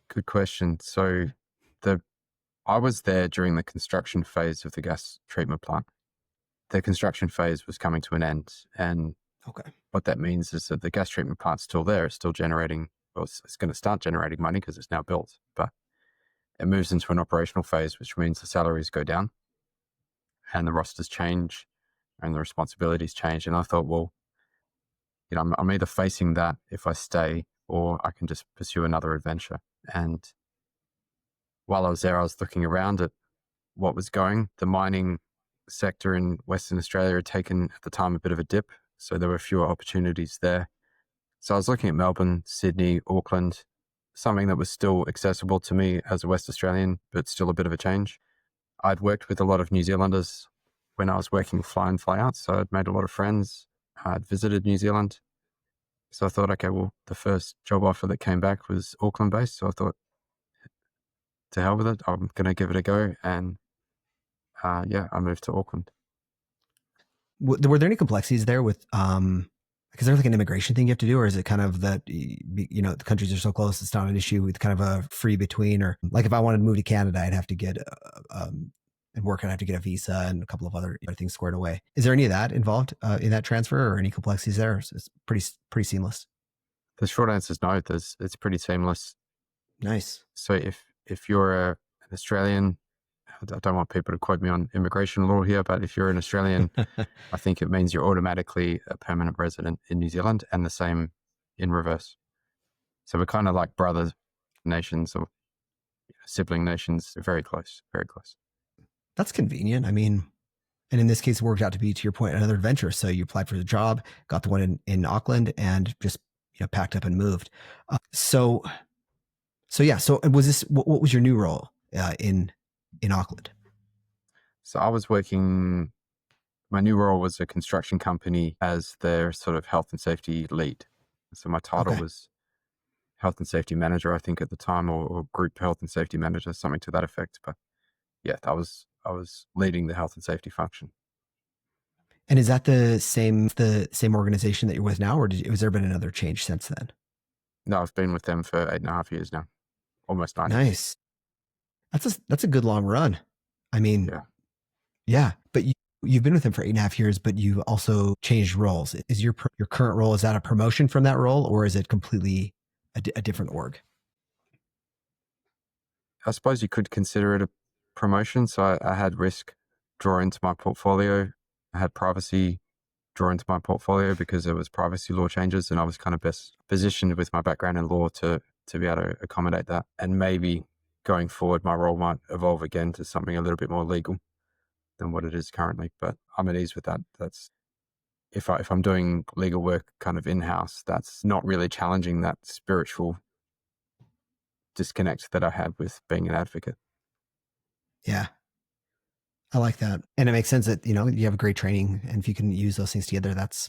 good question. So the I was there during the construction phase of the gas treatment plant. The construction phase was coming to an end, and Okay. what that means is that the gas treatment plant's still there. It's still generating, well, it's going to start generating money because it's now built, but it moves into an operational phase, which means the salaries go down and the rosters change and the responsibilities change. And I thought, well, I'm either facing that if I stay, or I can just pursue another adventure. And while I was there, I was looking around at what was going. The mining sector in Western Australia had taken at the time a bit of a dip, so there were fewer opportunities there. So I was looking at Melbourne, Sydney, Auckland, something that was still accessible to me as a West Australian, but still a bit of a change. I'd worked with a lot of New Zealanders when I was working fly in, fly out, so I'd made a lot of friends. I'd visited New Zealand. So I thought, okay, well, the first job offer that came back was Auckland based. So I thought, to hell with it, I'm going to give it a go. And I moved to Auckland. Were there any complexities there with, is there like an immigration thing you have to do, or is it kind of that, the countries are so close, it's not an issue with kind of a free between, or like if I wanted to move to Canada, I'd have to get, and work, I'd have to get a visa and a couple of other things squared away. Is there any of that involved in that transfer, or any complexities there? It's pretty seamless. The short answer is no. It's pretty seamless. Nice. So if you're an Australian, I don't want people to quote me on immigration law here, but if you're an Australian, I think it means you're automatically a permanent resident in New Zealand, and the same in reverse. So we're kind of like brother nations or sibling nations. Very close, very close. That's convenient. I mean, and in this case, it worked out to be, to your point, another adventure. So you applied for the job, got the one in Auckland, and just packed up and moved. So was this, what was your new role in Auckland? So I was working, my new role was a construction company as their sort of health and safety lead. So my title was health and safety manager, I think at the time, or group health and safety manager, something to that effect. But yeah, I was leading the health and safety function. And is that the same organization that you're with now, or has there been another change since then? No, I've been with them for 8.5 years now, almost 9 years. Nice. That's a good long run. I mean, yeah. But you've been with them for 8.5 years, but you've also changed roles. Is your current role, is that a promotion from that role, or is it completely a different org? I suppose you could consider it a promotion. So I had risk draw into my portfolio. I had privacy draw into my portfolio because there was privacy law changes, and I was kind of best positioned with my background in law to be able to accommodate that. And maybe going forward, my role might evolve again to something a little bit more legal than what it is currently. But I'm at ease with that. That's if I'm doing legal work kind of in-house, that's not really challenging that spiritual disconnect that I had with being an advocate. Yeah. I like that. And it makes sense that, you have a great training, and if you can use those things together, that's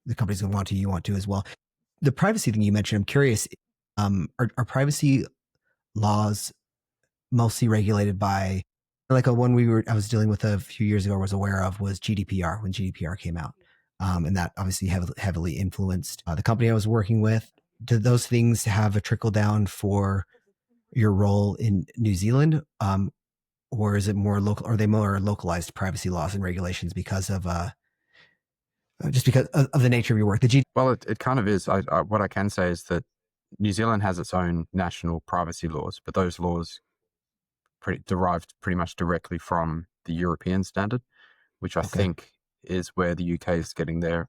the company's going to want to, you want to as well. The privacy thing you mentioned, I'm curious, are privacy laws mostly regulated by, like, I was dealing with a few years ago, or was aware of, was GDPR, when GDPR came out. And that obviously heavily influenced the company I was working with. Did those things have a trickle down for your role in New Zealand? Or is it more local? Are they more localized privacy laws and regulations because of just because of the nature of your work? Well, it kind of is. What I can say is that New Zealand has its own national privacy laws, but those laws derived pretty much directly from the European standard, which I think is where the UK is getting their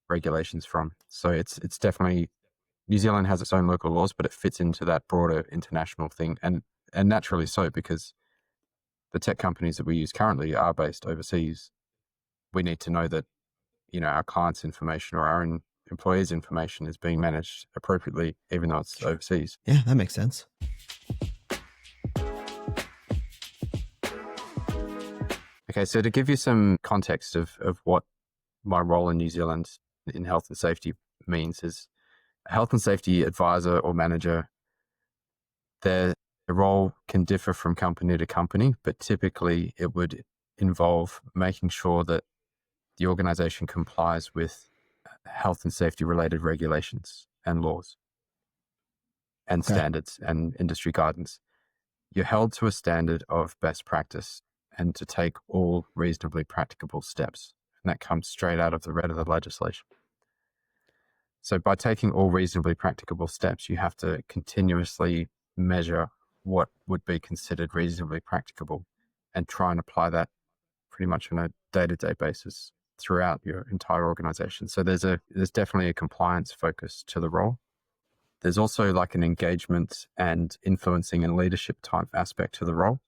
regulations from. So it's definitely, New Zealand has its own local laws, but it fits into that broader international thing, and naturally so, because the tech companies that we use currently are based overseas. We need to know that, our clients' information or our own employees' information is being managed appropriately, even though it's overseas. Yeah, that makes sense. Okay, so to give you some context of what my role in New Zealand in health and safety means, is a health and safety advisor or manager. The role can differ from company to company, but typically it would involve making sure that the organization complies with health and safety related regulations and laws and standards and industry guidance. you're held to a standard of best practice and to take all reasonably practicable steps. And that comes straight out of the red of the legislation. So by taking all reasonably practicable steps, you have to continuously measure what would be considered reasonably practicable and try and apply that pretty much on a day-to-day basis throughout your entire organization. So there's definitely a compliance focus to the role. There's also like an engagement and influencing and leadership type aspect to the role.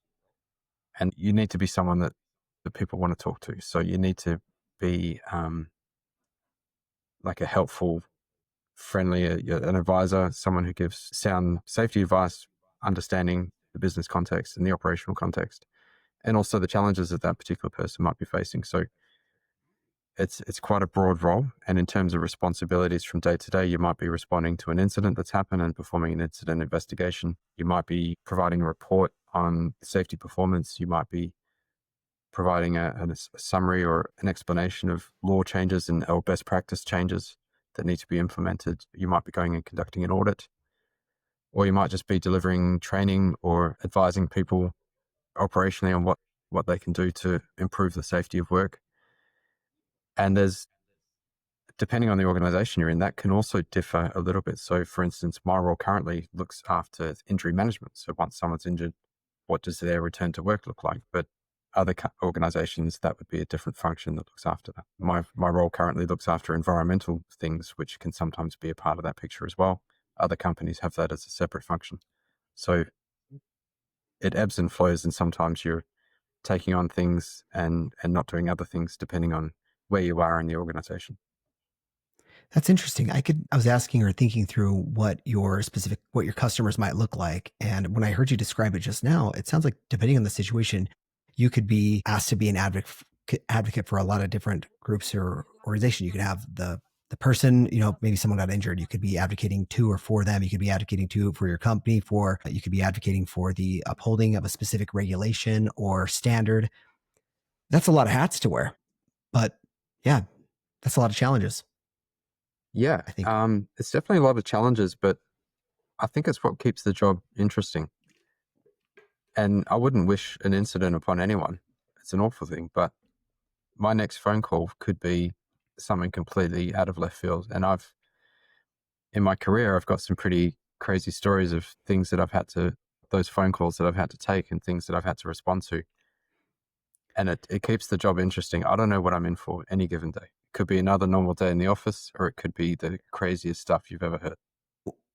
And you need to be someone that people want to talk to. So you need to be like a helpful, friendly, an advisor, someone who gives sound safety advice, understanding the business context and the operational context, and also the challenges that that particular person might be facing. So it's quite a broad role. And in terms of responsibilities from day to day, you might be responding to an incident that's happened and performing an incident investigation. You might be providing a report on safety performance. You might be providing a summary or an explanation of law changes or best practice changes that need to be implemented. You might be going and conducting an audit, or you might just be delivering training or advising people operationally on what they can do to improve the safety of work. And depending on the organization you're in, that can also differ a little bit. So for instance, my role currently looks after injury management. So once someone's injured, what does their return to work look like? But other organizations, that would be a different function that looks after that. My role currently looks after environmental things, which can sometimes be a part of that picture as well. Other companies have that as a separate function. So it ebbs and flows, and sometimes you're taking on things and not doing other things depending on where you are in the organization. That's interesting. I was asking or thinking through what your customers might look like. And when I heard you describe it just now, it sounds like depending on the situation, you could be asked to be an advocate for a lot of different groups or organization. You could have the person, maybe someone got injured. You could be advocating to or for them. You could be advocating for your company, you could be advocating for the upholding of a specific regulation or standard. That's a lot of hats to wear, but yeah, that's a lot of challenges. Yeah, I think. it's definitely a lot of challenges, but I think it's what keeps the job interesting. And I wouldn't wish an incident upon anyone. It's an awful thing, but my next phone call could be something completely out of left field. And in my career, I've got some pretty crazy stories of things that those phone calls that I've had to take and things that I've had to respond to. And it keeps the job interesting. I don't know what I'm in for any given day. It could be another normal day in the office, or it could be the craziest stuff you've ever heard.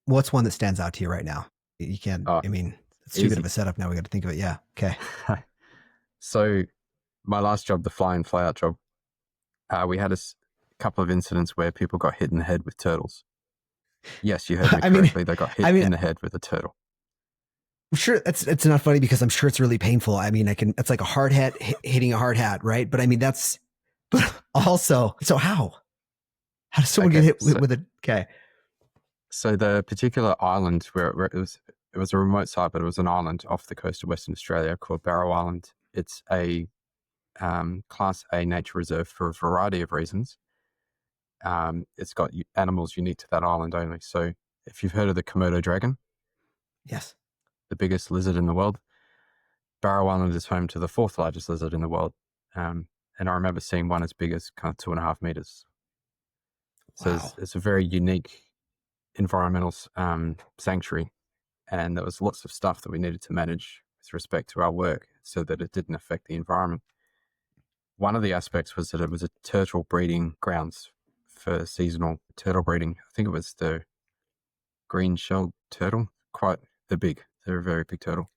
What's one that stands out to you right now? You can't, it's too good of a setup now. We got to think of it. Yeah. Okay. So my last job, the fly in, fly out job, we had a couple of incidents where people got hit in the head with turtles. Yes, you heard me correctly. They got hit in the head with a turtle. I'm sure it's not funny because I'm sure it's really painful. It's like a hard hat hitting a hard hat, right? But but also, so how does someone get hit with a, okay. So the particular island where it was a remote site, but it was an island off the coast of Western Australia called Barrow Island. It's a Class A nature reserve for a variety of reasons. It's got animals unique to that island only. So if you've heard of the Komodo dragon, yes, the biggest lizard in the world, Barrow Island is home to the fourth largest lizard in the world. And I remember seeing one as big as kind of 2.5 meters. So wow. It's a very unique environmental sanctuary. And there was lots of stuff that we needed to manage with respect to our work so that it didn't affect the environment. One of the aspects was that it was a turtle breeding grounds for seasonal turtle breeding. I think it was the green-shelled turtle. They're a very big turtle.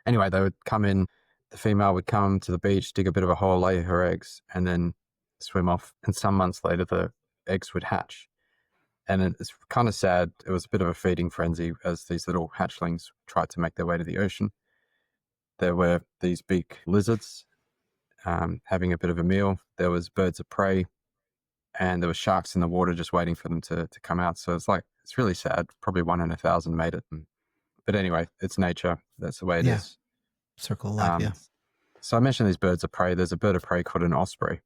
Anyway, they would come in, the female would come to the beach, dig a bit of a hole, lay her eggs, and then swim off. And some months later, the eggs would hatch. And it's kind of sad. It was a bit of a feeding frenzy as these little hatchlings tried to make their way to the ocean. There were these big lizards having a bit of a meal. There was birds of prey, and there were sharks in the water just waiting for them to come out. So it's really sad. Probably 1 in 1,000 made it. But anyway, it's nature. That's the way it is. Circle of life, yeah. So I mentioned these birds of prey. There's a bird of prey called an osprey.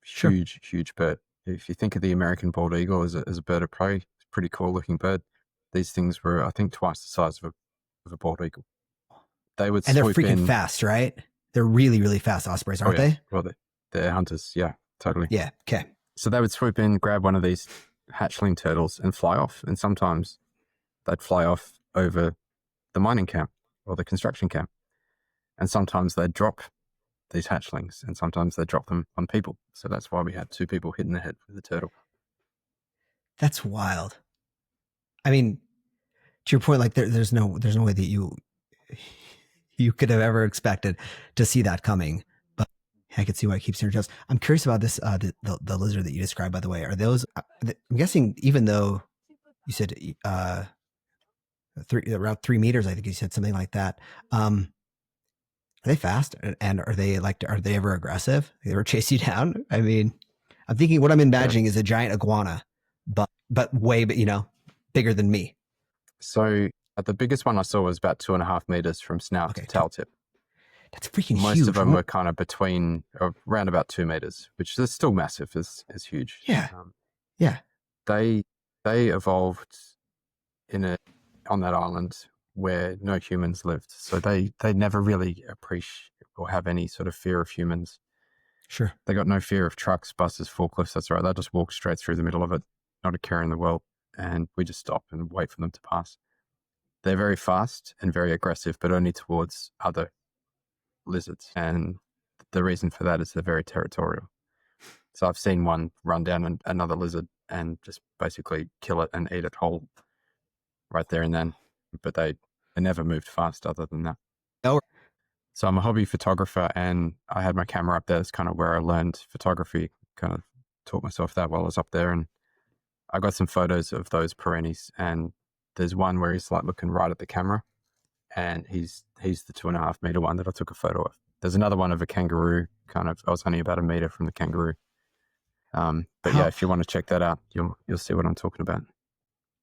Huge, huge bird. If you think of the American bald eagle as a bird of prey, it's a pretty cool looking bird. These things were, I think, twice the size of a bald eagle. they would And they're swoop freaking in. fast, right? They're really, really fast ospreys, aren't they? Well, they're hunters. Yeah, totally. Yeah. Okay. So they would swoop in, grab one of these hatchling turtles and fly off. And sometimes they'd fly off over the mining camp or the construction camp. And sometimes they'd drop these hatchlings and sometimes they'd drop them on people. So that's why we had 2 people hitting the head with the turtle. That's wild. I mean, to your point, like there's no way that you could have ever expected to see that coming. But I could see why it keeps your toes. I'm curious about this the lizard that you described, by the way. Are those? I'm guessing, even though you said around 3 meters, I think you said something like that. Are they fast, and are they ever aggressive? They ever chase you down? I mean, I'm thinking what I'm imagining is a giant iguana, but way, bigger than me. So the biggest one I saw was about 2.5 meters from snout to tail tip. That's freaking huge. Most of them were kind of between around about 2 meters, which is still massive, is huge. Yeah. Yeah. They evolved on that island where no humans lived. So they never really appreciate or have any sort of fear of humans. Sure. They got no fear of trucks, buses, forklifts. That's right. They just walk straight through the middle of it, not a care in the world. And we just stop and wait for them to pass. They're very fast and very aggressive, but only towards other lizards. And the reason for that is they're very territorial. So I've seen one run down another lizard and just basically kill it and eat it whole right there and then. But they never moved fast other than that. Oh. So I'm a hobby photographer and I had my camera up there. That's kind of where I learned photography, kind of taught myself that while I was up there. And I got some photos of those perennies, and there's one where he's like looking right at the camera, and he's the 2.5 meter one that I took a photo of. There's another one of a kangaroo, I was only about 1 meter from the kangaroo. But yeah, if you want to check that out, you'll see what I'm talking about.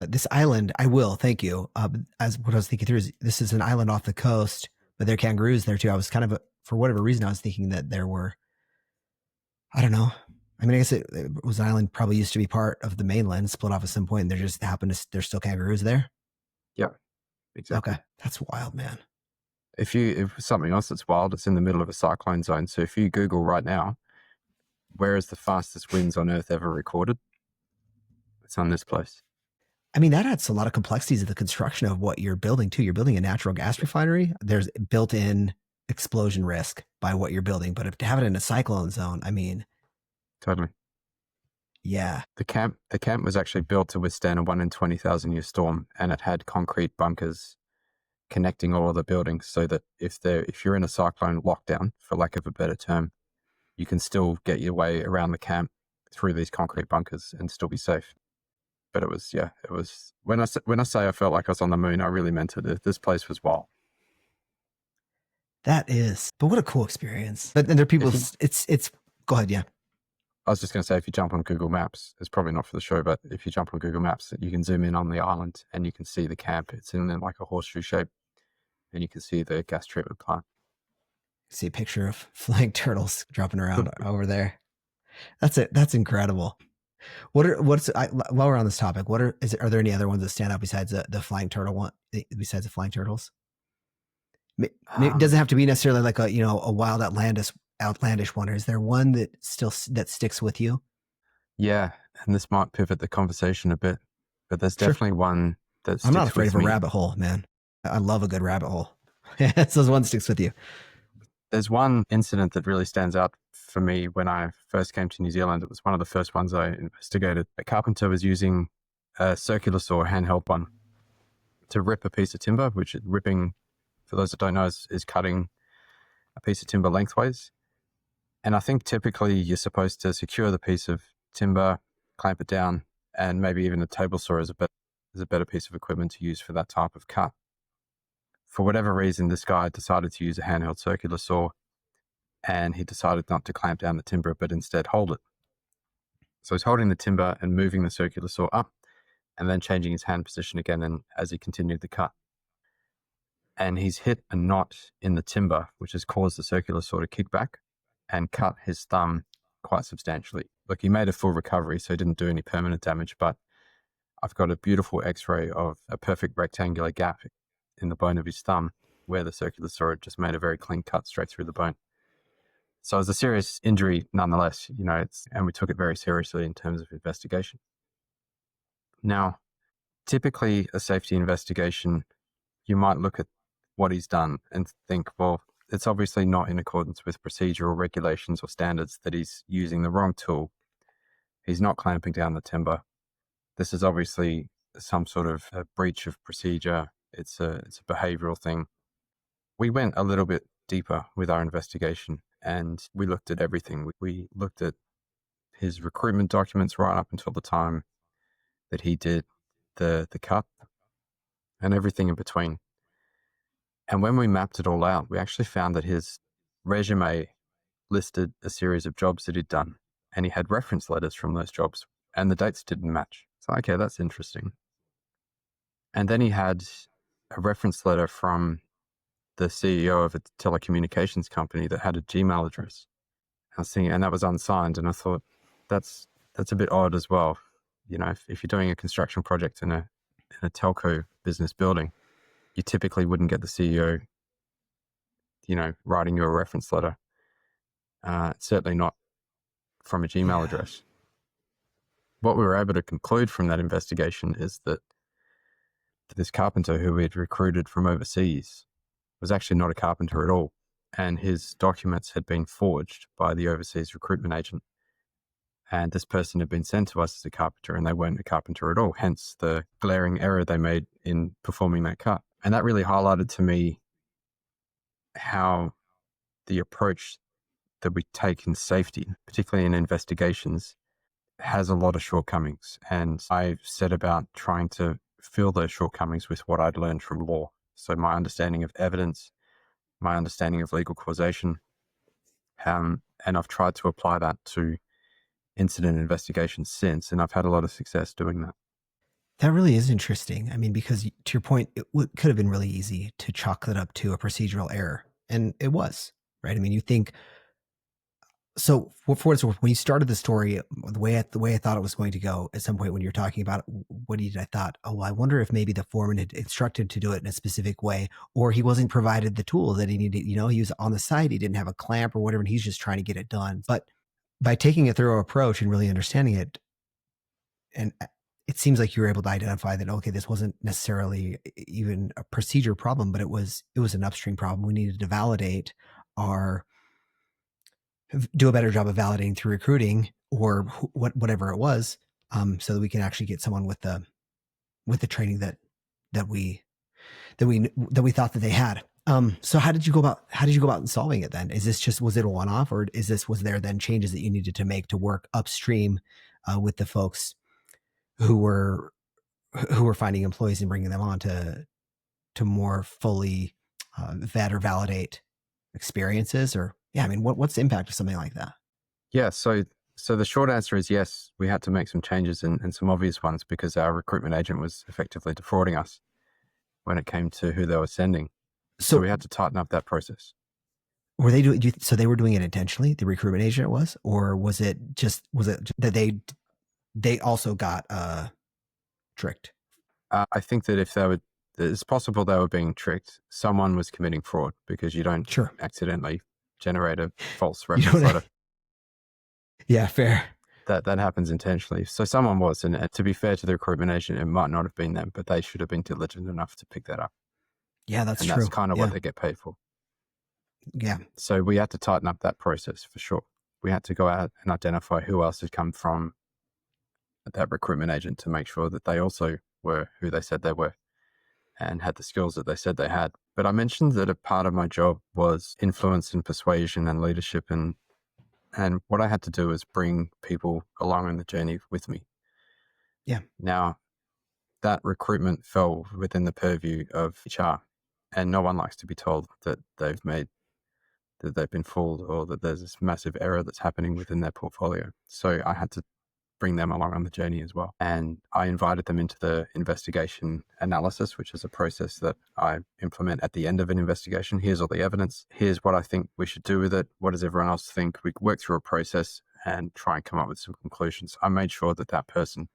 This island, I will, thank you. As what I was thinking through is, this is an island off the coast, but there are kangaroos there too. I was kind of, for whatever reason, I was thinking that there were, I don't know. I mean, I guess it was an island, probably used to be part of the mainland, split off at some point, and there's still kangaroos there. Yeah, exactly. Okay, that's wild, man. If something else that's wild, it's in the middle of a cyclone zone. So if you Google right now, where is the fastest winds on Earth ever recorded? It's on this place. I mean, that adds a lot of complexities to the construction of what you're building too. You're building a natural gas refinery. There's built-in explosion risk by what you're building, but to have it in a cyclone zone, I mean, totally. Yeah. The camp was actually built to withstand a 1 in 20,000 year storm, and it had concrete bunkers connecting all of the buildings, so that if you're in a cyclone lockdown, for lack of a better term, you can still get your way around the camp through these concrete bunkers and still be safe. But it was when I say I felt like I was on the moon, I really meant it. This place was wild. That is, but what a cool experience. But then there are people, it's go ahead. Yeah. I was just going to say, if you jump on Google Maps, it's probably not for the show, but if you jump on Google Maps, you can zoom in on the island and you can see the camp. It's in like a horseshoe shape, and you can see the gas treatment plant. See a picture of flying turtles dropping around over there. That's it. That's incredible. While we're on this topic, are there any other ones that stand out besides the flying turtle one? Besides the flying turtles, it doesn't have to be necessarily like a wild outlandish one. Or is there one that sticks with you? Yeah, and this might pivot the conversation a bit, but there's definitely one that I'm not afraid of a rabbit hole, man. I love a good rabbit hole. So one sticks with you. There's one incident that really stands out for me when I first came to New Zealand. It was one of the first ones I investigated. A carpenter was using a circular saw, handheld one, to rip a piece of timber, which ripping, for those that don't know, is cutting a piece of timber lengthways. And I think typically you're supposed to secure the piece of timber, clamp it down, and maybe even a table saw is a better piece of equipment to use for that type of cut. For whatever reason, this guy decided to use a handheld circular saw, and he decided not to clamp down the timber, but instead hold it. So he's holding the timber and moving the circular saw up, and then changing his hand position again, and as he continued the cut. And he's hit a knot in the timber, which has caused the circular saw to kick back and cut his thumb quite substantially. Look, he made a full recovery, so he didn't do any permanent damage, but I've got a beautiful x-ray of a perfect rectangular gap in the bone of his thumb. where the circular saw had just made a very clean cut straight through the bone. So it was a serious injury nonetheless, and we took it very seriously in terms of investigation. Now, typically a safety investigation, you might look at what he's done and think, well, it's obviously not in accordance with procedure or regulations or standards, that he's using the wrong tool. He's not clamping down the timber. This is obviously some sort of a breach of procedure. It's a behavioral thing. We went a little bit deeper with our investigation and we looked at everything. We looked at his recruitment documents right up until the time that he did the cut and everything in between. And when we mapped it all out, we actually found that his resume listed a series of jobs that he'd done, and he had reference letters from those jobs, and the dates didn't match. So, okay, that's interesting. And then he had a reference letter from the CEO of a telecommunications company that had a Gmail address. I was thinking, and that was unsigned, and I thought, that's a bit odd as well. If you're doing a construction project in a telco business building, you typically wouldn't get the CEO, writing you a reference letter. Certainly not from a Gmail address. What we were able to conclude from that investigation is that this carpenter who we had recruited from overseas was actually not a carpenter at all. And his documents had been forged by the overseas recruitment agent. And this person had been sent to us as a carpenter, and they weren't a carpenter at all, hence the glaring error they made in performing that cut. And that really highlighted to me how the approach that we take in safety, particularly in investigations, has a lot of shortcomings. And I set about trying to fill those shortcomings with what I'd learned from law. So my understanding of evidence, my understanding of legal causation, and I've tried to apply that to incident investigations since, and I've had a lot of success doing that. That really is interesting. I mean, because to your point, it could have been really easy to chalk that up to a procedural error, and it was, right? I mean, you think, so for what it's worth, when you started the story, the way I thought it was going to go at some point when you're talking about what he did, I thought, oh, well, I wonder if maybe the foreman had instructed to do it in a specific way, or he wasn't provided the tools that he needed. He was on the site, he didn't have a clamp or whatever, and he's just trying to get it done. But by taking a thorough approach and really understanding it, and it seems like you were able to identify that, okay, this wasn't necessarily even a procedure problem, but it was an upstream problem. We needed to do a better job of validating through recruiting or whatever it was, so that we can actually get someone with the training that we thought that they had. So how did you go about solving it then? Was it a one-off, or was there then changes that you needed to make to work upstream with the folks who were finding employees and bringing them on to more fully vet or validate experiences? Or what's the impact of something like that? Yeah, so the short answer is yes, we had to make some changes and some obvious ones, because our recruitment agent was effectively defrauding us when it came to who they were sending. So we had to tighten up that process. Were they so they were doing it intentionally, the recruitment agent was, or was it that they also got tricked? I think that it's possible they were being tricked. Someone was committing fraud, because you don't accidentally generate a false reference letter. Yeah, fair. That happens intentionally. So someone was, and to be fair to the recruitment agent, it might not have been them, but they should have been diligent enough to pick that up. Yeah, that's true. And that's kind of what they get paid for. Yeah. So we had to tighten up that process for sure. We had to go out and identify who else had come from that recruitment agent to make sure that they also were who they said they were and had the skills that they said they had. But I mentioned that a part of my job was influence and persuasion and leadership, and what I had to do was bring people along on the journey with me. Yeah. Now, that recruitment fell within the purview of HR, and no one likes to be told that they've been fooled, or that there's this massive error that's happening within their portfolio. So I had to bring them along on the journey as well. And I invited them into the investigation analysis, which is a process that I implement at the end of an investigation. Here's all the evidence. Here's what I think we should do with it. What does everyone else think? We work through a process and try and come up with some conclusions. I made sure that person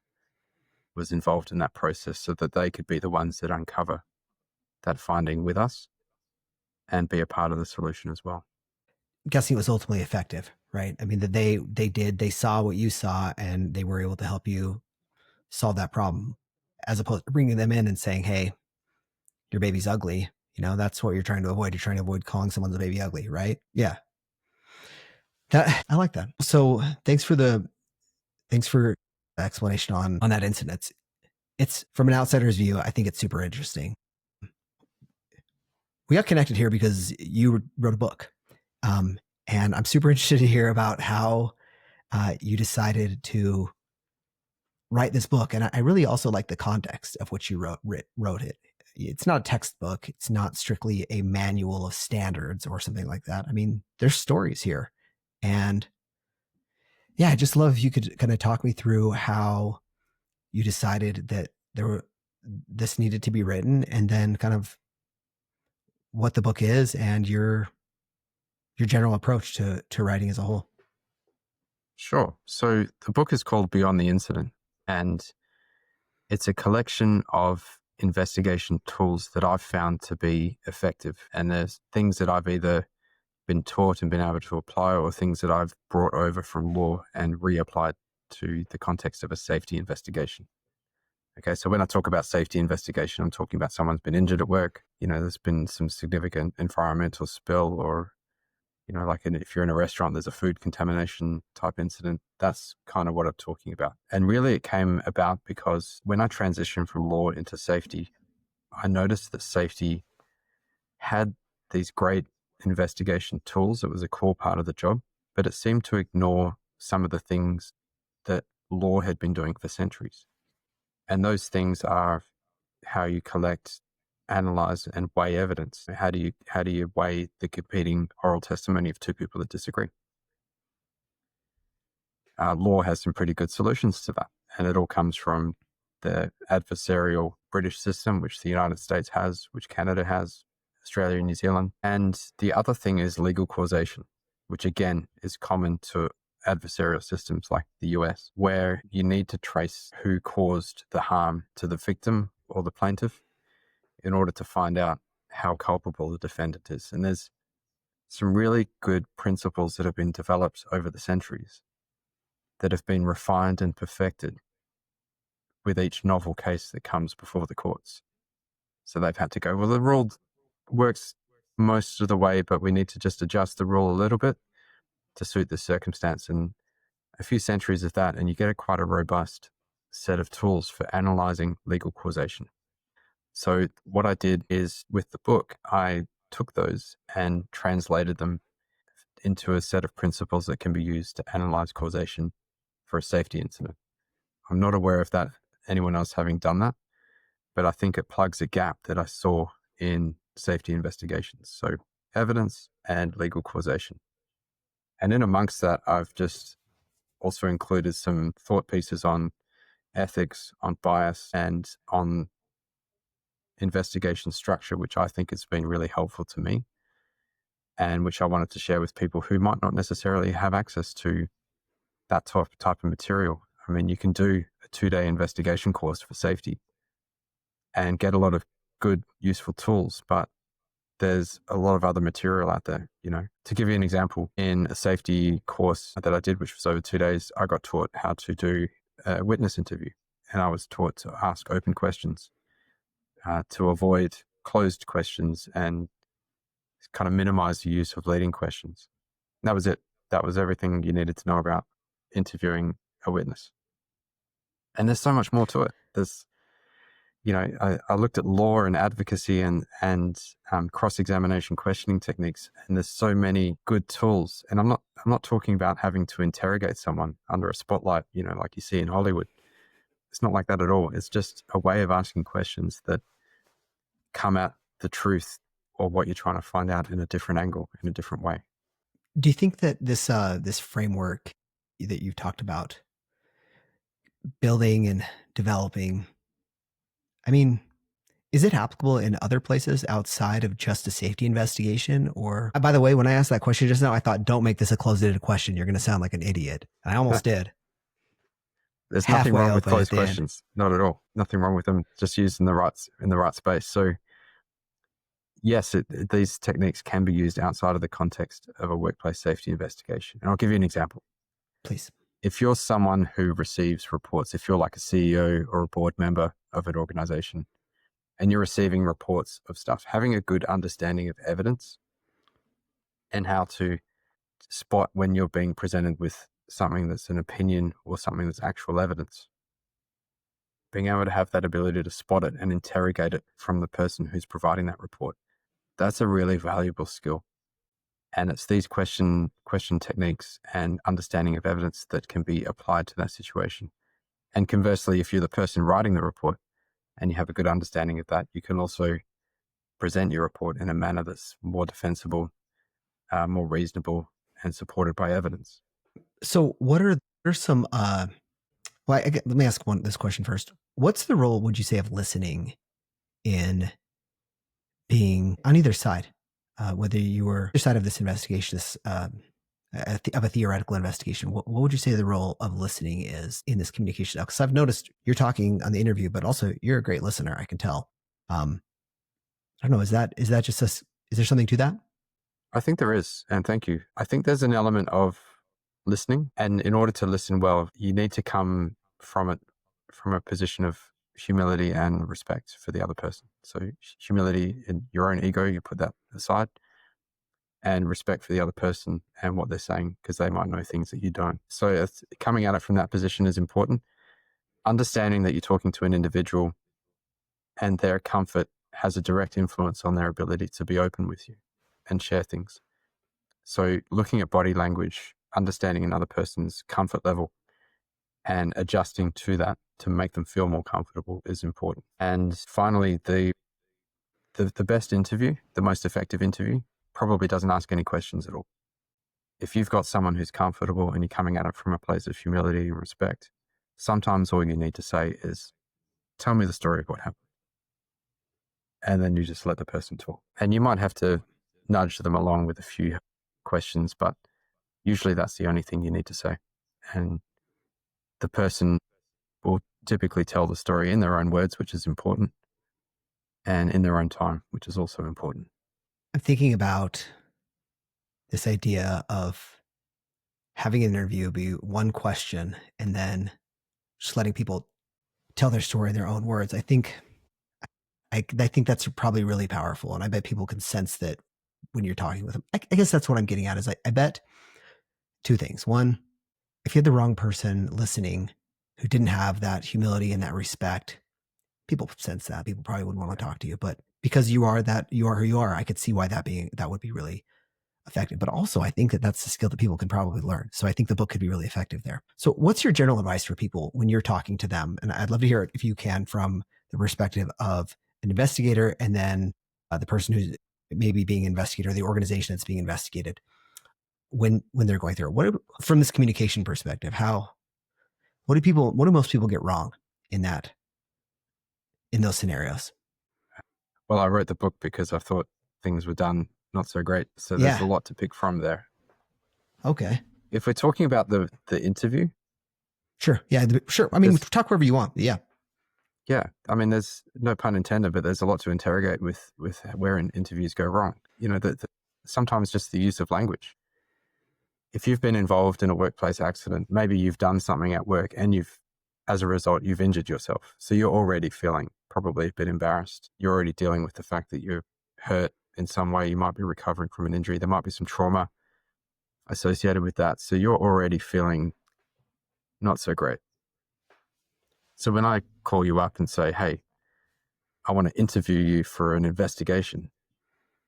was involved in that process so that they could be the ones that uncover that finding with us. and be a part of the solution as well. I'm guessing it was ultimately effective, right? I mean, that they saw what you saw and they were able to help you solve that problem, as opposed to bringing them in and saying, "Hey, your baby's ugly." That's what you're trying to avoid. You're trying to avoid calling someone's baby ugly, right? Yeah. I like that. So thanks for the explanation on that incident. It's from an outsider's view, I think it's super interesting. We got connected here because you wrote a book. And I'm super interested to hear about how you decided to write this book. And I really also like the context of which you wrote it. It's not a textbook. It's not strictly a manual of standards or something like that. I mean, there's stories here. And yeah, I just love if you could kind of talk me through how you decided that this needed to be written, and then kind of what the book is and your general approach to writing as a whole. Sure. So the book is called Beyond the Incident, and it's a collection of investigation tools that I've found to be effective. And there's things that I've either been taught and been able to apply, or things that I've brought over from law and reapplied to the context of a safety investigation. Okay, so when I talk about safety investigation, I'm talking about someone's been injured at work. There's been some significant environmental spill, or like if you're in a restaurant, there's a food contamination type incident. That's kind of what I'm talking about. And really it came about because when I transitioned from law into safety, I noticed that safety had these great investigation tools. It was a core part of the job, but it seemed to ignore some of the things that law had been doing for centuries. And those things are how you collect, analyze, and weigh evidence. How do you weigh the competing oral testimony of two people that disagree? Law has some pretty good solutions to that, and it all comes from the adversarial British system, which the United States has, which Canada has, Australia and New Zealand. And the other thing is legal causation, which again is common to adversarial systems like the US, where you need to trace who caused the harm to the victim or the plaintiff in order to find out how culpable the defendant is. And there's some really good principles that have been developed over the centuries that have been refined and perfected with each novel case that comes before the courts. So they've had to go, well, the rule works most of the way, but we need to just adjust the rule a little bit to suit the circumstance. And a few centuries of that, and you get quite a robust set of tools for analyzing legal causation. So what I did is, with the book, I took those and translated them into a set of principles that can be used to analyze causation for a safety incident. I'm not aware of anyone else having done that, but I think it plugs a gap that I saw in safety investigations. So evidence and legal causation. And in amongst that, I've just also included some thought pieces on ethics, on bias, and on investigation structure, which I think has been really helpful to me, and which I wanted to share with people who might not necessarily have access to that type of material. I mean, you can do a 2-day investigation course for safety and get a lot of good, useful tools, but there's a lot of other material out there. To give you an example, in a safety course that I did, which was over 2 days, I got taught how to do a witness interview, and I was taught to ask open questions, to avoid closed questions and kind of minimize the use of leading questions. And that was it. That was everything you needed to know about interviewing a witness. And there's so much more to it. There's, I looked at law and advocacy and cross-examination questioning techniques, and there's so many good tools. And I'm not talking about having to interrogate someone under a spotlight, like you see in Hollywood. It's not like that at all. It's just a way of asking questions that come at the truth or what you're trying to find out in a different angle, in a different way. Do you think that this framework that you've talked about building and developing, I mean, is it applicable in other places outside of just a safety investigation? Or, by the way, when I asked that question just now, I thought, don't make this a closed-ended question. You're going to sound like an idiot. And I almost did. There's nothing Halfway wrong with open at closed the end. questions. Not at all. Nothing wrong with them. Just used in the right space. So yes, these techniques can be used outside of the context of a workplace safety investigation. And I'll give you an example. Please. If you're someone who receives reports, if you're like a CEO or a board member of an organization, and you're receiving reports of stuff, having a good understanding of evidence and how to spot when you're being presented with something that's an opinion or something that's actual evidence. Being able to have that ability to spot it and interrogate it from the person who's providing that report. That's a really valuable skill. And it's these question techniques and understanding of evidence that can be applied to that situation. And conversely, if you're the person writing the report and you have a good understanding of that, you can also present your report in a manner that's more defensible, more reasonable, and supported by evidence. So what are some, let me ask this question first. What's the role, would you say, of listening in being on either side? Whether you were either side of this investigation, of a theoretical investigation, what would you say the role of listening is in this communication? Because I've noticed you're talking on the interview, but also you're a great listener. I can tell. I don't know. Is that just is there something to that? I think there is, and thank you. I think there's an element of listening, and in order to listen well, you need to come from a position of humility and respect for the other person. So humility in your own ego, you put that aside, and respect for the other person and what they're saying, because they might know things that you don't. So coming at it from that position is important. Understanding that you're talking to an individual and their comfort has a direct influence on their ability to be open with you and share things. So looking at body language, understanding another person's comfort level and adjusting to that to make them feel more comfortable is important. And finally, the best interview, the most effective interview, probably doesn't ask any questions at all. If you've got someone who's comfortable and you're coming at it from a place of humility and respect, sometimes all you need to say is, tell me the story of what happened. And then you just let the person talk. And you might have to nudge them along with a few questions, but usually that's the only thing you need to say. And the person will typically tell the story in their own words, which is important, and in their own time, which is also important. I'm thinking about this idea of having an interview be one question and then just letting people tell their story in their own words. I think that's probably really powerful. And I bet people can sense that when you're talking with them. I guess that's what I'm getting at is I bet two things. One, if you had the wrong person listening who didn't have that humility and that respect, people sense that. People probably wouldn't want to talk to you. But because you are who you are, I could see why that would be really effective. But also, I think that that's a skill that people can probably learn. So I think the book could be really effective there. So what's your general advice for people when you're talking to them? And I'd love to hear it, if you can, from the perspective of an investigator and then the person who's maybe being investigated, or the organization that's being investigated, when they're going through it. From this communication perspective, what do most people get wrong in those scenarios? Well, I wrote the book because I thought things were done not so great. So there's a lot to pick from there. Okay. If we're talking about the interview. Sure. Yeah. Sure. I mean, talk wherever you want. Yeah. Yeah. I mean, there's no pun intended, but there's a lot to interrogate with where interviews go wrong. You know, sometimes just the use of language. If you've been involved in a workplace accident, maybe you've done something at work and as a result, you've injured yourself. So you're already feeling probably a bit embarrassed. You're already dealing with the fact that you're hurt in some way. You might be recovering from an injury. There might be some trauma associated with that. So you're already feeling not so great. So when I call you up and say, hey, I want to interview you for an investigation,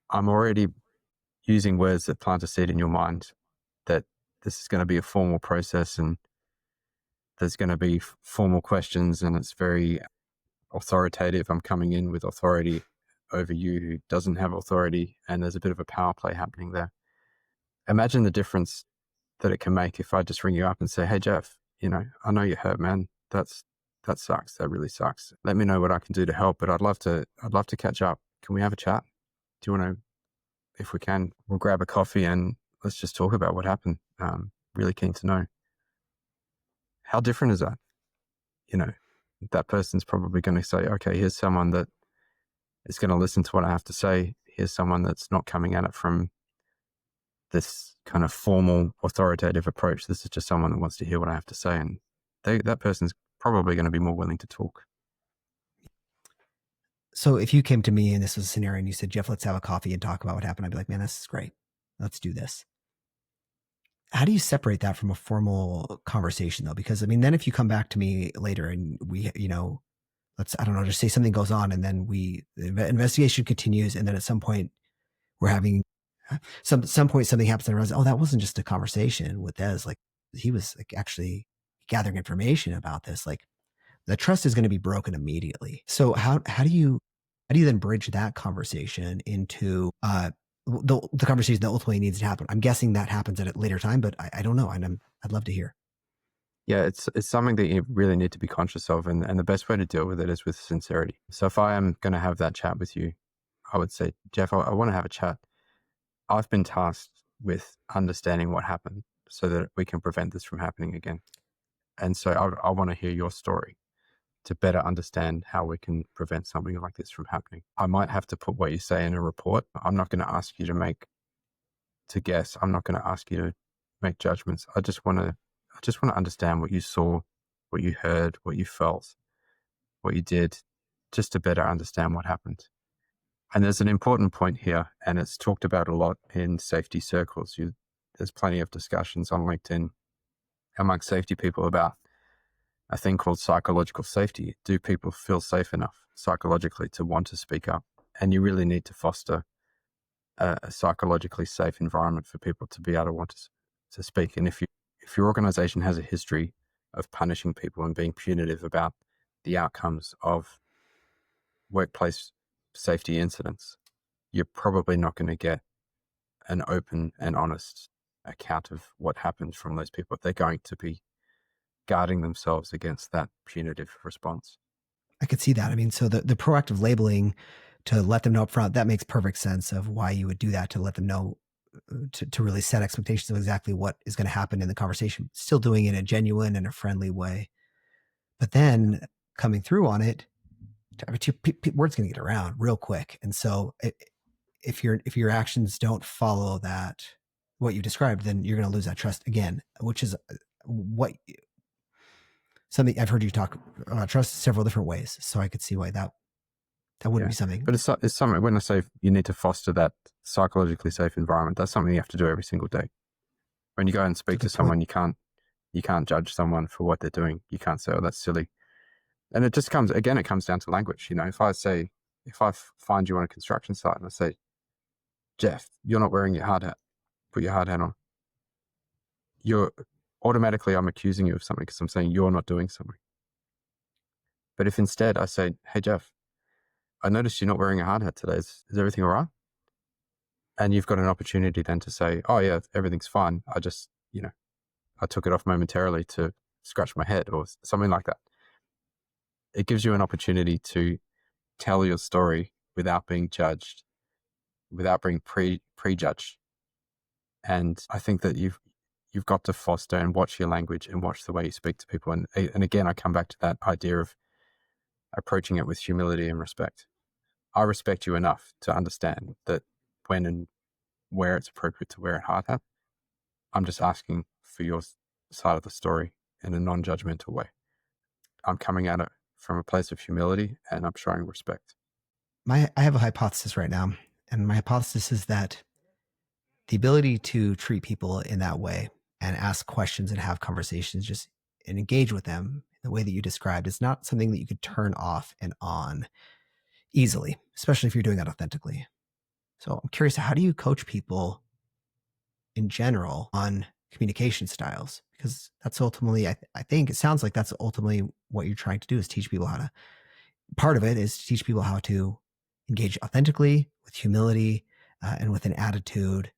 I'm already using words that plant a seed in your mind that this is going to be a formal process and there's going to be formal questions and it's very authoritative. I'm coming in with authority over you who doesn't have authority, and there's a bit of a power play happening there. Imagine the difference that it can make if I just ring you up and say, hey, Jeff, I know you're hurt, man. That sucks. That really sucks. Let me know what I can do to help, but I'd love to catch up. Can we have a chat? Do you want to, if we can, we'll grab a coffee and let's just talk about what happened. Really keen to know. How different is that? That person's probably going to say, okay, here's someone that is going to listen to what I have to say. here's someone that's not coming at it from this kind of formal, authoritative approach. This is just someone that wants to hear what I have to say. And that person's probably going to be more willing to talk. So if you came to me and this was a scenario and you said, Jeff, let's have a coffee and talk about what happened, I'd be like, man, this is great. Let's do this. How do you separate that from a formal conversation though? Because I mean, then if you come back to me later and we, I don't know, just say something goes on and then the investigation continues. And then at some point we're having some point, something happens and I realize, oh, that wasn't just a conversation with Des. Like he was like actually gathering information about this. Like the trust is going to be broken immediately. So how do you then bridge that conversation into the conversation that ultimately needs to happen? I'm guessing that happens at a later time, but I don't know. And I'd love to hear. Yeah, it's something that you really need to be conscious of. And the best way to deal with it is with sincerity. So if I am going to have that chat with you, I would say, Jeff, I want to have a chat. I've been tasked with understanding what happened so that we can prevent this from happening again. And so I want to hear your story to better understand how we can prevent something like this from happening. I might have to put what you say in a report. I'm not going to ask you to guess. I'm not going to ask you to make judgments. I just want to understand what you saw, what you heard, what you felt, what you did, just to better understand what happened. And there's an important point here, and it's talked about a lot in safety circles. There's plenty of discussions on LinkedIn among safety people about a thing called psychological safety. Do people feel safe enough psychologically to want to speak up? And you really need to foster a psychologically safe environment for people to be able to want to speak. And if your organization has a history of punishing people and being punitive about the outcomes of workplace safety incidents, you're probably not going to get an open and honest account of what happened from those people. They're going to be guarding themselves against that punitive response. I could see that. I mean, so the proactive labeling to let them know up front, that makes perfect sense of why you would do that, to let them know, to really set expectations of exactly what is going to happen in the conversation, still doing it in a genuine and a friendly way. But then coming through on it, word's going to get around real quick. And so if your actions don't follow that, what you described, then you're going to lose that trust again, which is something I've heard you talk about trust several different ways. So I could see why that wouldn't be something. But it's something, when I say you need to foster that psychologically safe environment, that's something you have to do every single day. When you go and speak to someone, you can't judge someone for what they're doing. You can't say, oh, that's silly. And it comes down to language. If I find you on a construction site and I say, Jeff, you're not wearing your hard hat, put your hard hat on, I'm accusing you of something because I'm saying you're not doing something. But if instead I say, hey, Jeff, I noticed you're not wearing a hard hat today. Is everything all right? And you've got an opportunity then to say, oh yeah, everything's fine. I just, I took it off momentarily to scratch my head or something like that. It gives you an opportunity to tell your story without being judged, without being prejudged. And I think that you've got to foster and watch your language and watch the way you speak to people. And again, I come back to that idea of approaching it with humility and respect. I respect you enough to understand that when and where it's appropriate to wear a hard hat. I'm just asking for your side of the story in a non-judgmental way. I'm coming at it from a place of humility and I'm showing respect. I have a hypothesis right now, and my hypothesis is that the ability to treat people in that way and ask questions and have conversations and engage with them in the way that you described is not something that you could turn off and on easily, especially if you're doing that authentically. So I'm curious, how do you coach people in general on communication styles? Because that's ultimately, I think it sounds like that's ultimately what you're trying to do, is teach people part of it is to teach people how to engage authentically, with humility, and with an attitude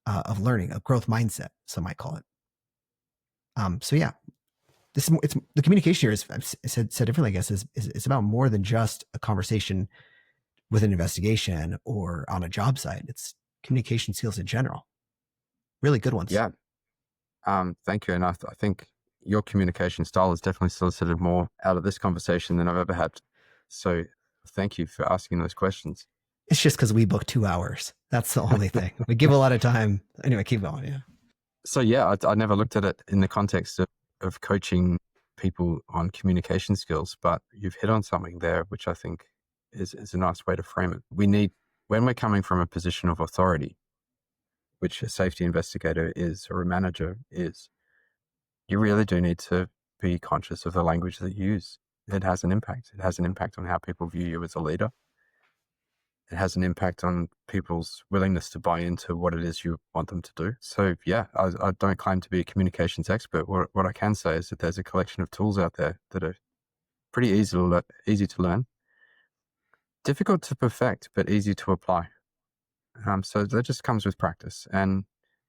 of learning, a growth mindset, some might call it. So yeah, it's the communication here is, I've said differently, I guess, is about more than just a conversation with an investigation or on a job site. It's communication skills in general. Really good ones. Yeah. Thank you. And I think your communication style has definitely solicited more out of this conversation than I've ever had. So thank you for asking those questions. It's just because we book 2 hours. That's the only thing. We give a lot of time. Anyway, keep going. Yeah. So yeah, I never looked at it in the context of coaching people on communication skills, but you've hit on something there, which I think is a nice way to frame it. We need, when we're coming from a position of authority, which a safety investigator is or a manager is, you really do need to be conscious of the language that you use. It has an impact. It has an impact on how people view you as a leader. It has an impact on people's willingness to buy into what it is you want them to do. So yeah, I don't claim to be a communications expert. What I can say is that there's a collection of tools out there that are pretty easy to learn, difficult to perfect, but easy to apply. So that just comes with practice. And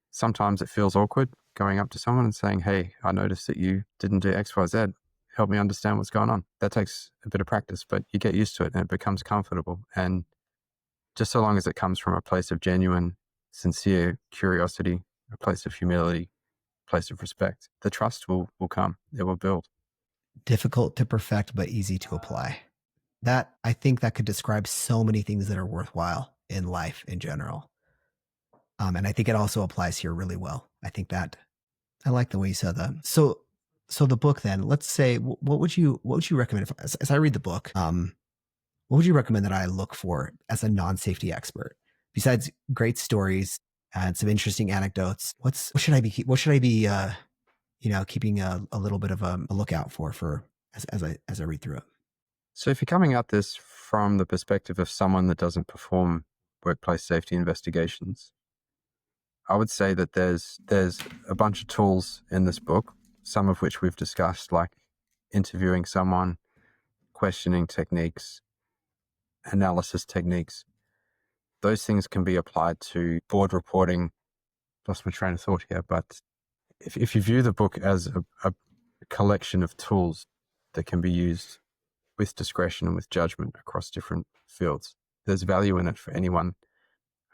sometimes it feels awkward going up to someone and saying, hey, I noticed that you didn't do X, Y, Z. Help me understand what's going on. That takes a bit of practice, but you get used to it and it becomes comfortable. And just so long as it comes from a place of genuine, sincere curiosity, a place of humility, a place of respect, the trust will come. It will build. Difficult to perfect, but easy to apply. That, I think that could describe so many things that are worthwhile in life in general. And I think it also applies here really well. I think that I like the way you said that. So the book then, let's say, what would you recommend as I read the book? What would you recommend that I look for as a non-safety expert besides great stories and some interesting anecdotes? What should I be keeping a little bit of a lookout for as I read through it? So if you're coming at this from the perspective of someone that doesn't perform workplace safety investigations, I would say that there's a bunch of tools in this book, some of which we've discussed, like interviewing someone, questioning techniques, analysis techniques. Those things can be applied to board reporting. Lost my train of thought here, but if you view the book as a collection of tools that can be used with discretion and with judgment across different fields, there's value in it for anyone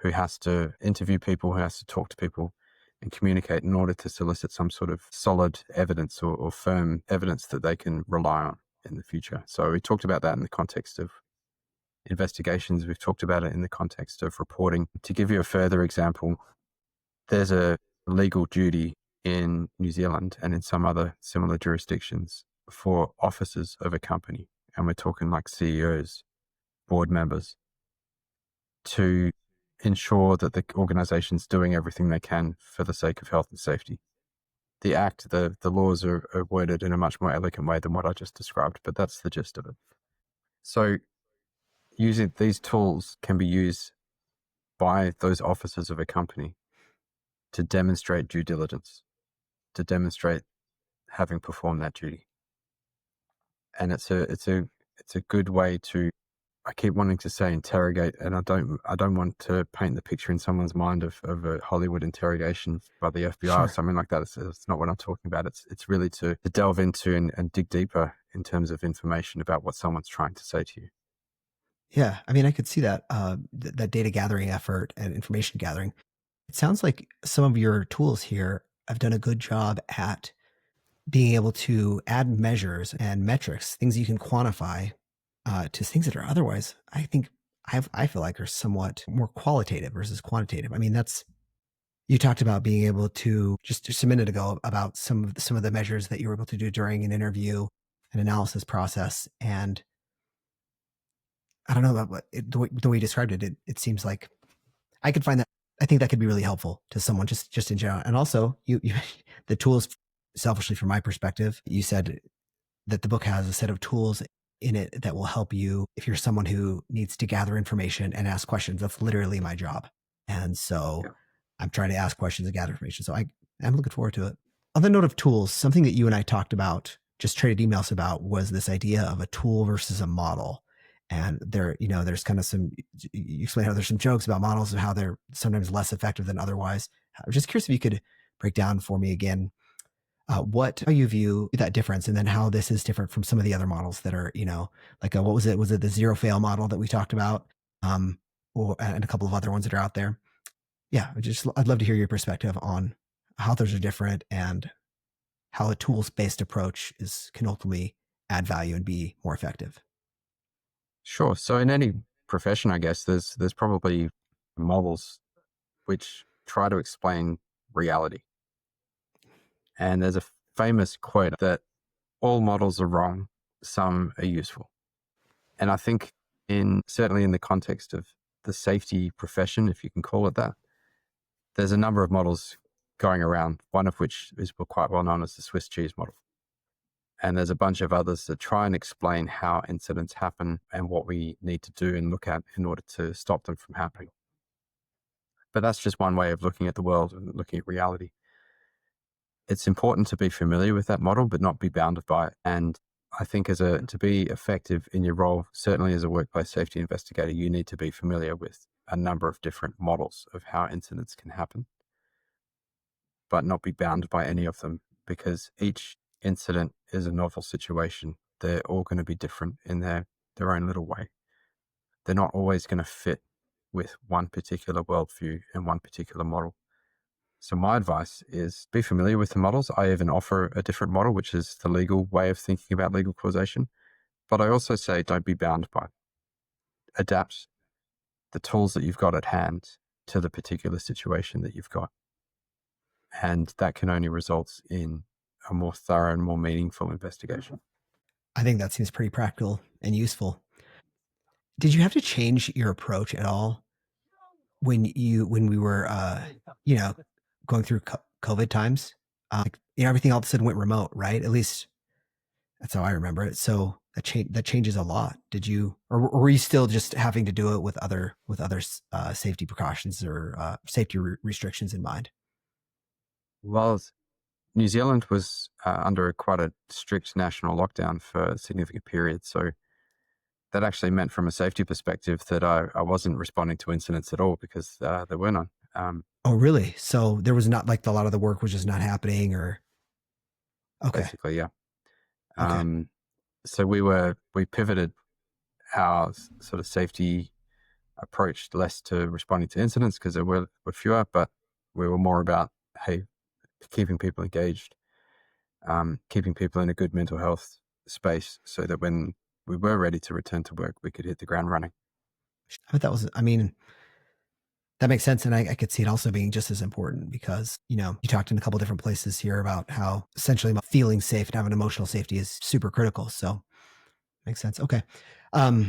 who has to interview people, who has to talk to people and communicate in order to solicit some sort of solid evidence or firm evidence that they can rely on in the future. So we talked about that in the context of investigations. We've talked about it in the context of reporting. To give you a further example, there's a legal duty in New Zealand and in some other similar jurisdictions for officers of a company, and we're talking like CEOs, board members, to ensure that the organization's doing everything they can for the sake of health and safety. The act, the laws are worded in a much more elegant way than what I just described, but that's the gist of it. So using these tools can be used by those officers of a company to demonstrate due diligence, to demonstrate having performed that duty. And it's a good way to, I keep wanting to say interrogate, and I don't want to paint the picture in someone's mind of a Hollywood interrogation by the FBI or something like that. It's not what I'm talking about. It's really to delve into and dig deeper in terms of information about what someone's trying to say to you. Yeah, I mean, I could see that that data gathering effort and information gathering. It sounds like some of your tools here have done a good job at being able to add measures and metrics, things you can quantify, to things that are otherwise, I think, I feel like are somewhat more qualitative versus quantitative. I mean, you talked about being able to just a minute ago about some of the measures that you were able to do during an interview, an analysis process, and I don't know about the way you described it. It seems like I could find that. I think that could be really helpful to someone just in general. And also, you the tools. Selfishly, from my perspective, you said that the book has a set of tools in it that will help you if you're someone who needs to gather information and ask questions. That's literally my job, and so I'm trying to ask questions and gather information. So I'm looking forward to it. On the note of tools, something that you and I talked about, just traded emails about, was this idea of a tool versus a model. And there's kind of you explain how there's some jokes about models and how they're sometimes less effective than otherwise. I'm just curious if you could break down for me again how you view that difference, and then how this is different from some of the other models that are, like what was it? Was it the zero fail model that we talked about, and a couple of other ones that are out there? Yeah, I'd love to hear your perspective on how those are different and how a tools-based approach can ultimately add value and be more effective. Sure. So in any profession, I guess, there's probably models which try to explain reality. And there's a famous quote that all models are wrong, some are useful. And I think certainly in the context of the safety profession, if you can call it that, there's a number of models going around, one of which is quite well known as the Swiss cheese model. And there's a bunch of others that try and explain how incidents happen and what we need to do and look at in order to stop them from happening. But that's just one way of looking at the world and looking at reality. It's important to be familiar with that model, but not be bounded by it. And I think to be effective in your role, certainly as a workplace safety investigator, you need to be familiar with a number of different models of how incidents can happen, but not be bounded by any of them, because each incident is a novel situation. They're all going to be different in their own little way. They're not always going to fit with one particular worldview and one particular model. So my advice is be familiar with the models. I even offer a different model, which is the legal way of thinking about legal causation. But I also say don't be bound by it. Adapt the tools that you've got at hand to the particular situation that you've got. And that can only result in a more thorough and more meaningful investigation. I think that seems pretty practical and useful. Did you have to change your approach at all when we were, going through COVID times? Everything all of a sudden went remote, right? At least that's how I remember it. So that changes a lot. Did you, or were you still just having to do it with other safety precautions or safety restrictions in mind? Well, New Zealand was under quite a strict national lockdown for a significant period. So that actually meant from a safety perspective that I wasn't responding to incidents at all because there were none. Oh, really? So there was not a lot of the work was just not happening or? Okay. Basically, yeah. Okay. So we pivoted our sort of safety approach less to responding to incidents because there were fewer, but we were more about, hey, keeping people engaged, keeping people in a good mental health space so that when we were ready to return to work, we could hit the ground running. But that makes sense. And I could see it also being just as important because, you talked in a couple different places here about how essentially feeling safe and having emotional safety is super critical. So makes sense. Okay. Have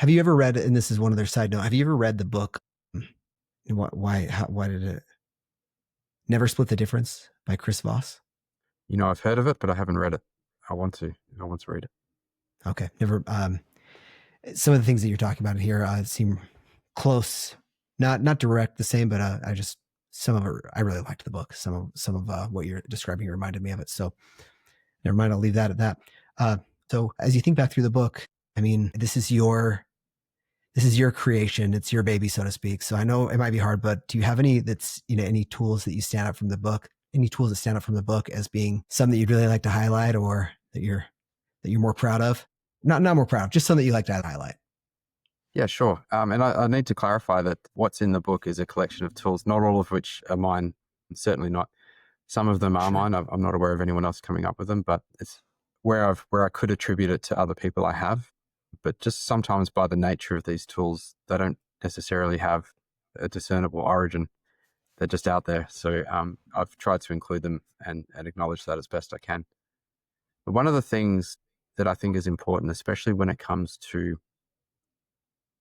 you ever read, and this is one other side note, have you ever read the book, why did it Never Split the Difference by Chris Voss? I've heard of it, but I haven't read it. I want to read it. Okay. Never, some of the things that you're talking about in here seem close, not direct the same, but some of it, I really liked the book. Some of what you're describing reminded me of it. So never mind. I'll leave that at that. So as you think back through the book, this is your creation. It's your baby, so to speak. So I know it might be hard, but do you have any tools that you stand out from the book? Any tools that stand out from the book as being some that you'd really like to highlight or that you're more proud of? Not more proud, just something that you like to highlight. Yeah, sure. And I need to clarify that what's in the book is a collection of tools, not all of which are mine, certainly not. Some of them are mine. I'm not aware of anyone else coming up with them, but it's where I could attribute it to other people I have. But just sometimes by the nature of these tools, they don't necessarily have a discernible origin. They're just out there. So I've tried to include them and acknowledge that as best I can. But one of the things that I think is important, especially when it comes to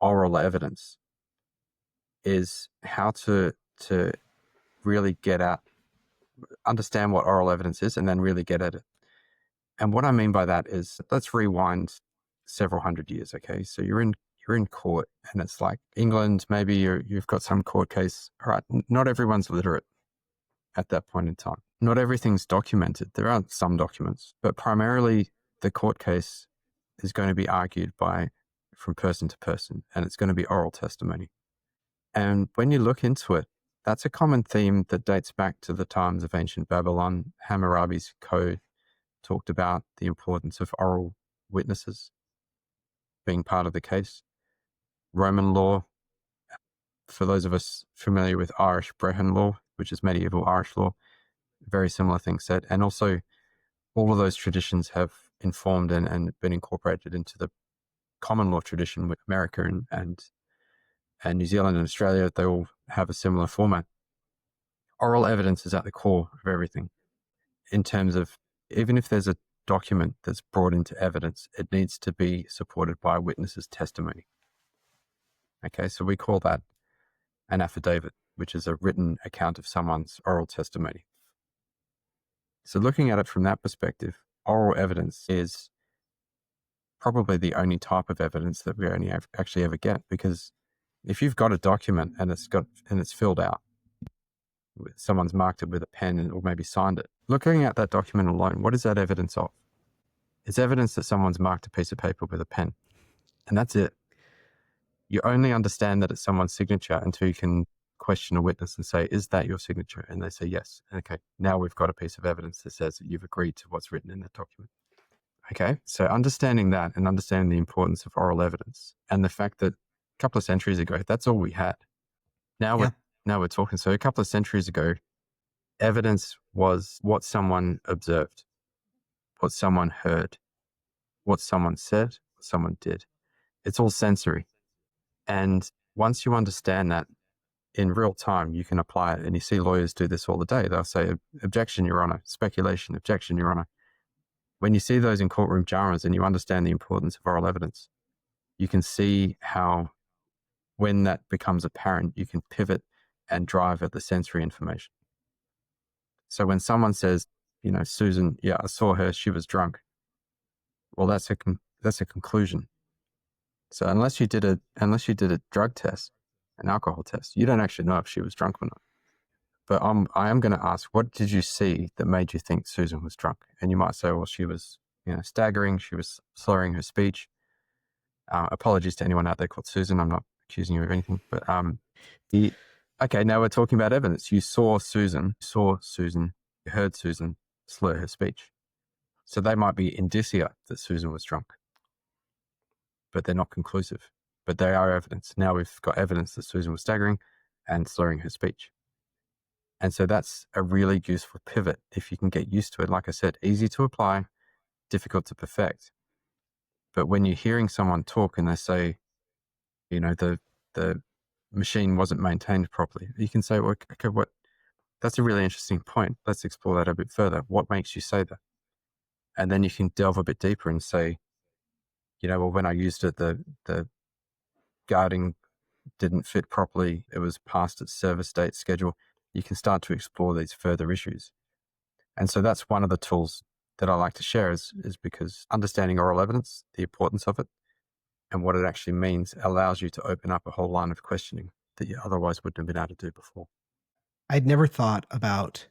oral evidence, is how to really understand what oral evidence is and then really get at it. And what I mean by that is, let's rewind several hundred years. Okay, so you're in court, and it's like England. Maybe you've got some court case. All right, not everyone's literate at that point in time. Not everything's documented. There are some documents, but primarily the court case is going to be argued from person to person, and it's going to be oral testimony. And when you look into it, that's a common theme that dates back to the times of ancient Babylon. Hammurabi's code talked about the importance of oral witnesses being part of the case. Roman law, for those of us familiar with Irish Brehon law, which is medieval Irish law, very similar things said. And also all of those traditions have informed and been incorporated into the common law tradition with America and New Zealand and Australia. They all have a similar format. Oral evidence is at the core of everything in terms of, even if there's a document that's brought into evidence, it needs to be supported by a witness's testimony. Okay, so we call that an affidavit, which is a written account of someone's oral testimony. So looking at it from that perspective, oral evidence is probably the only type of evidence that we only actually ever get, because if you've got a document and it's filled out, someone's marked it with a pen or maybe signed it, looking at that document alone, what is that evidence of? It's evidence that someone's marked a piece of paper with a pen, and that's it. You only understand that it's someone's signature until you can question a witness and say, is that your signature? And they say yes. Okay, now we've got a piece of evidence that says that you've agreed to what's written in that document. Okay, so understanding that and understanding the importance of oral evidence and the fact that a couple of centuries ago, that's all we had. Now we're talking. So a couple of centuries ago, evidence was what someone observed, what someone heard, what someone said, what someone did. It's all sensory. And once you understand that in real time, you can apply it. And you see lawyers do this all the day. They'll say, objection, Your Honor, speculation, objection, Your Honor. When you see those in courtroom dramas and you understand the importance of oral evidence, you can see how, when that becomes apparent, you can pivot and drive at the sensory information. So when someone says, Susan, yeah, I saw her, she was drunk. Well, that's a conclusion. So unless you did a drug test, an alcohol test, you don't actually know if she was drunk or not. But I am going to ask, what did you see that made you think Susan was drunk? And you might say, well, she was, staggering. She was slurring her speech. Apologies to anyone out there called Susan. I'm not accusing you of anything. But okay, now we're talking about evidence. You saw Susan, you heard Susan slur her speech. So they might be indicia that Susan was drunk, but they're not conclusive. But they are evidence. Now we've got evidence that Susan was staggering and slurring her speech. And so that's a really useful pivot if you can get used to it. Like I said, easy to apply, difficult to perfect. But when you're hearing someone talk and they say, the machine wasn't maintained properly, you can say, well, okay, that's a really interesting point. Let's explore that a bit further. What makes you say that? And then you can delve a bit deeper and say, well, when I used it, the guarding didn't fit properly. It was past its service date schedule. You can start to explore these further issues. And so that's one of the tools that I like to share is because understanding oral evidence, the importance of it, and what it actually means allows you to open up a whole line of questioning that you otherwise wouldn't have been able to do before. I'd never thought about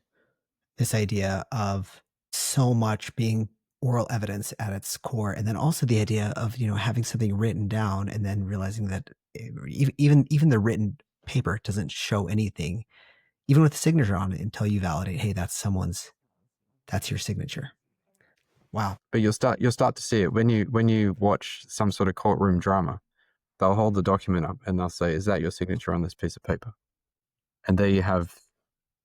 this idea of so much being oral evidence at its core, and then also the idea of having something written down and then realizing that even the written paper doesn't show anything, even with the signature on it, until you validate, hey, that's your signature. Wow. But you'll start to see it when you watch some sort of courtroom drama. They'll hold the document up and they'll say, is that your signature on this piece of paper? And there you have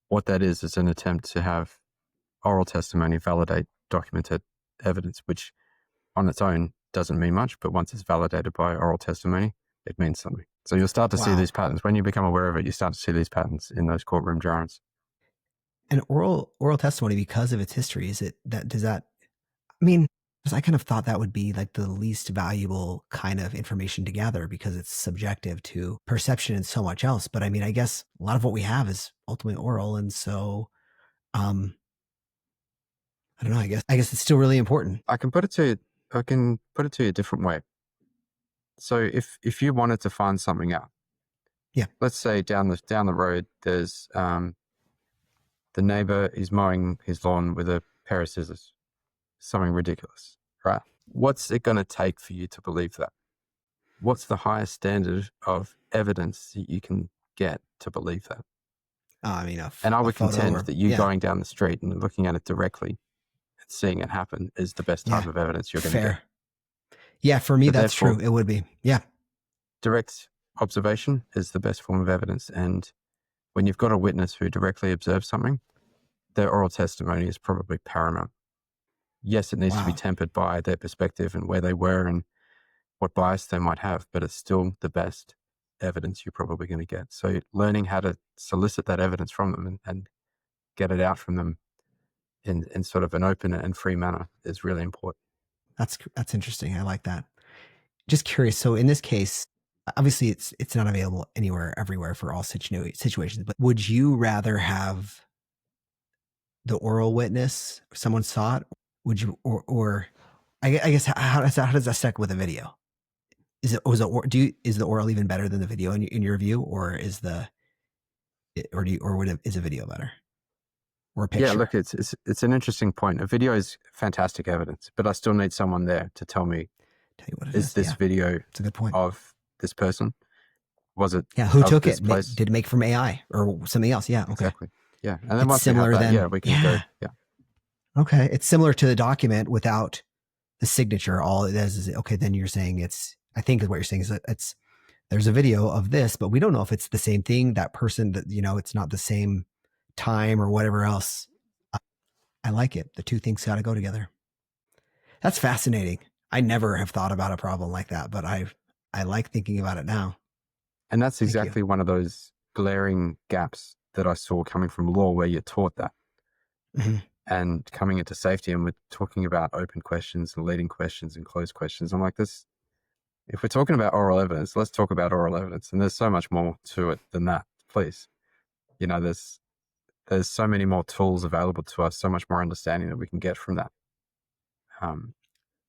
what that is an attempt to have oral testimony validate documented evidence, which on its own doesn't mean much, but once it's validated by oral testimony, it means something. So you'll start to see these patterns. When you become aware of it, you start to see these patterns in those courtroom dramas. And oral testimony, because of its history, I kind of thought that would be like the least valuable kind of information to gather because it's subjective to perception and so much else. But I guess a lot of what we have is ultimately oral. And so, I don't know, I guess it's still really important. I can put it to you a different way. So if you wanted to find something out, let's say down the road, there's, the neighbor is mowing his lawn with a pair of scissors, something ridiculous, right? What's it going to take for you to believe that? What's the highest standard of evidence that you can get to believe that? And I would contend that you going down the street and looking at it directly and seeing it happen is the best type of evidence you're going to get. Yeah, for me, that's true. It would be. Yeah. Direct observation is the best form of evidence. And when you've got a witness who directly observes something, their oral testimony is probably paramount. Yes, it needs to be tempered by their perspective and where they were and what bias they might have, but it's still the best evidence you're probably going to get. So learning how to solicit that evidence from them and get it out from them in sort of an open and free manner is really important. That's interesting. I like that. Just curious. So in this case, obviously it's not available anywhere, everywhere for all situations. But would you rather have the oral witness, someone saw it? Would you, or I guess how does that stack with a video? Is the oral even better than the video in your view, or is the is a video better, or a picture? Yeah, look, it's an interesting point. A video is fantastic evidence, but I still need someone there to tell me, what it is this video It's a good point. of this person? Was it? Yeah, who of took this it? place? Did it make from AI or something else? Yeah, okay. Exactly. Yeah, and then It's once similar we have that, then. yeah, we can go. Yeah. Okay, it's similar to the document without the signature. All it is okay. Then you're saying I think what you're saying is that there's a video of this, but we don't know if it's the same thing. That person that it's not the same time or whatever else. I like it. The two things got to go together. That's fascinating. I never have thought about a problem like that, but I like thinking about it now. And that's exactly one of those glaring gaps that I saw coming from law, where you're taught that. Mm-hmm. And coming into safety, and we're talking about open questions and leading questions and closed questions. I'm like, this, if we're talking about oral evidence, let's talk about oral evidence. And there's so much more to it than that, please. There's so many more tools available to us, so much more understanding that we can get from that.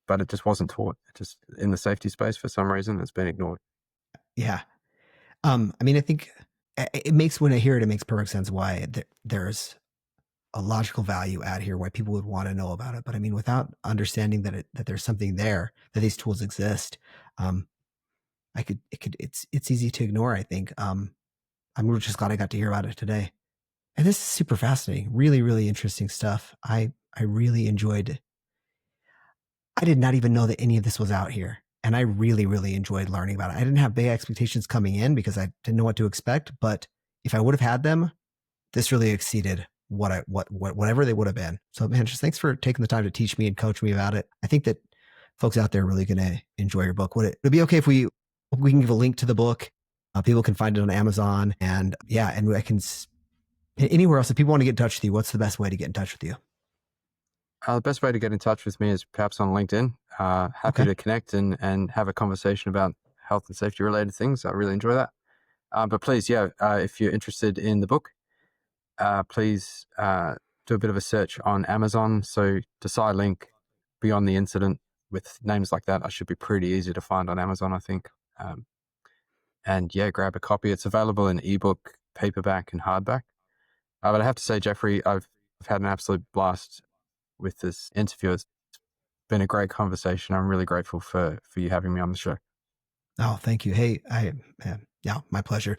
But it just wasn't taught. It just, in the safety space, for some reason, it's been ignored. Yeah. I mean, I think it makes, when I hear it, it makes perfect sense why there's a logical value add here, why people would want to know about it. But I mean, without understanding that there's something there, that these tools exist, it's easy to ignore, I think. I'm just glad I got to hear about it today. And this is super fascinating. Really, really interesting stuff. I really enjoyed. I did not even know that any of this was out here. And I really, really enjoyed learning about it. I didn't have big expectations coming in because I didn't know what to expect. But if I would have had them, this really exceeded whatever they would have been. So, man, just thanks for taking the time to teach me and coach me about it. I think that folks out there are really going to enjoy your book. Would it be okay if we can give a link to the book? People can find it on Amazon, and I can anywhere else. If people want to get in touch with you, what's the best way to get in touch with you? The best way to get in touch with me is perhaps on LinkedIn. Happy to connect and have a conversation about health and safety related things. I really enjoy that. But please, if you're interested in the book, please do a bit of a search on Amazon. So Desai Link, Beyond the Incident, with names like that, I should be pretty easy to find on Amazon, I think. And grab a copy. It's available in ebook, paperback, and hardback. But I have to say, Jeffrey, I've had an absolute blast with this interview. It's been a great conversation. I'm really grateful for you having me on the show. Oh, thank you. Hey, my pleasure.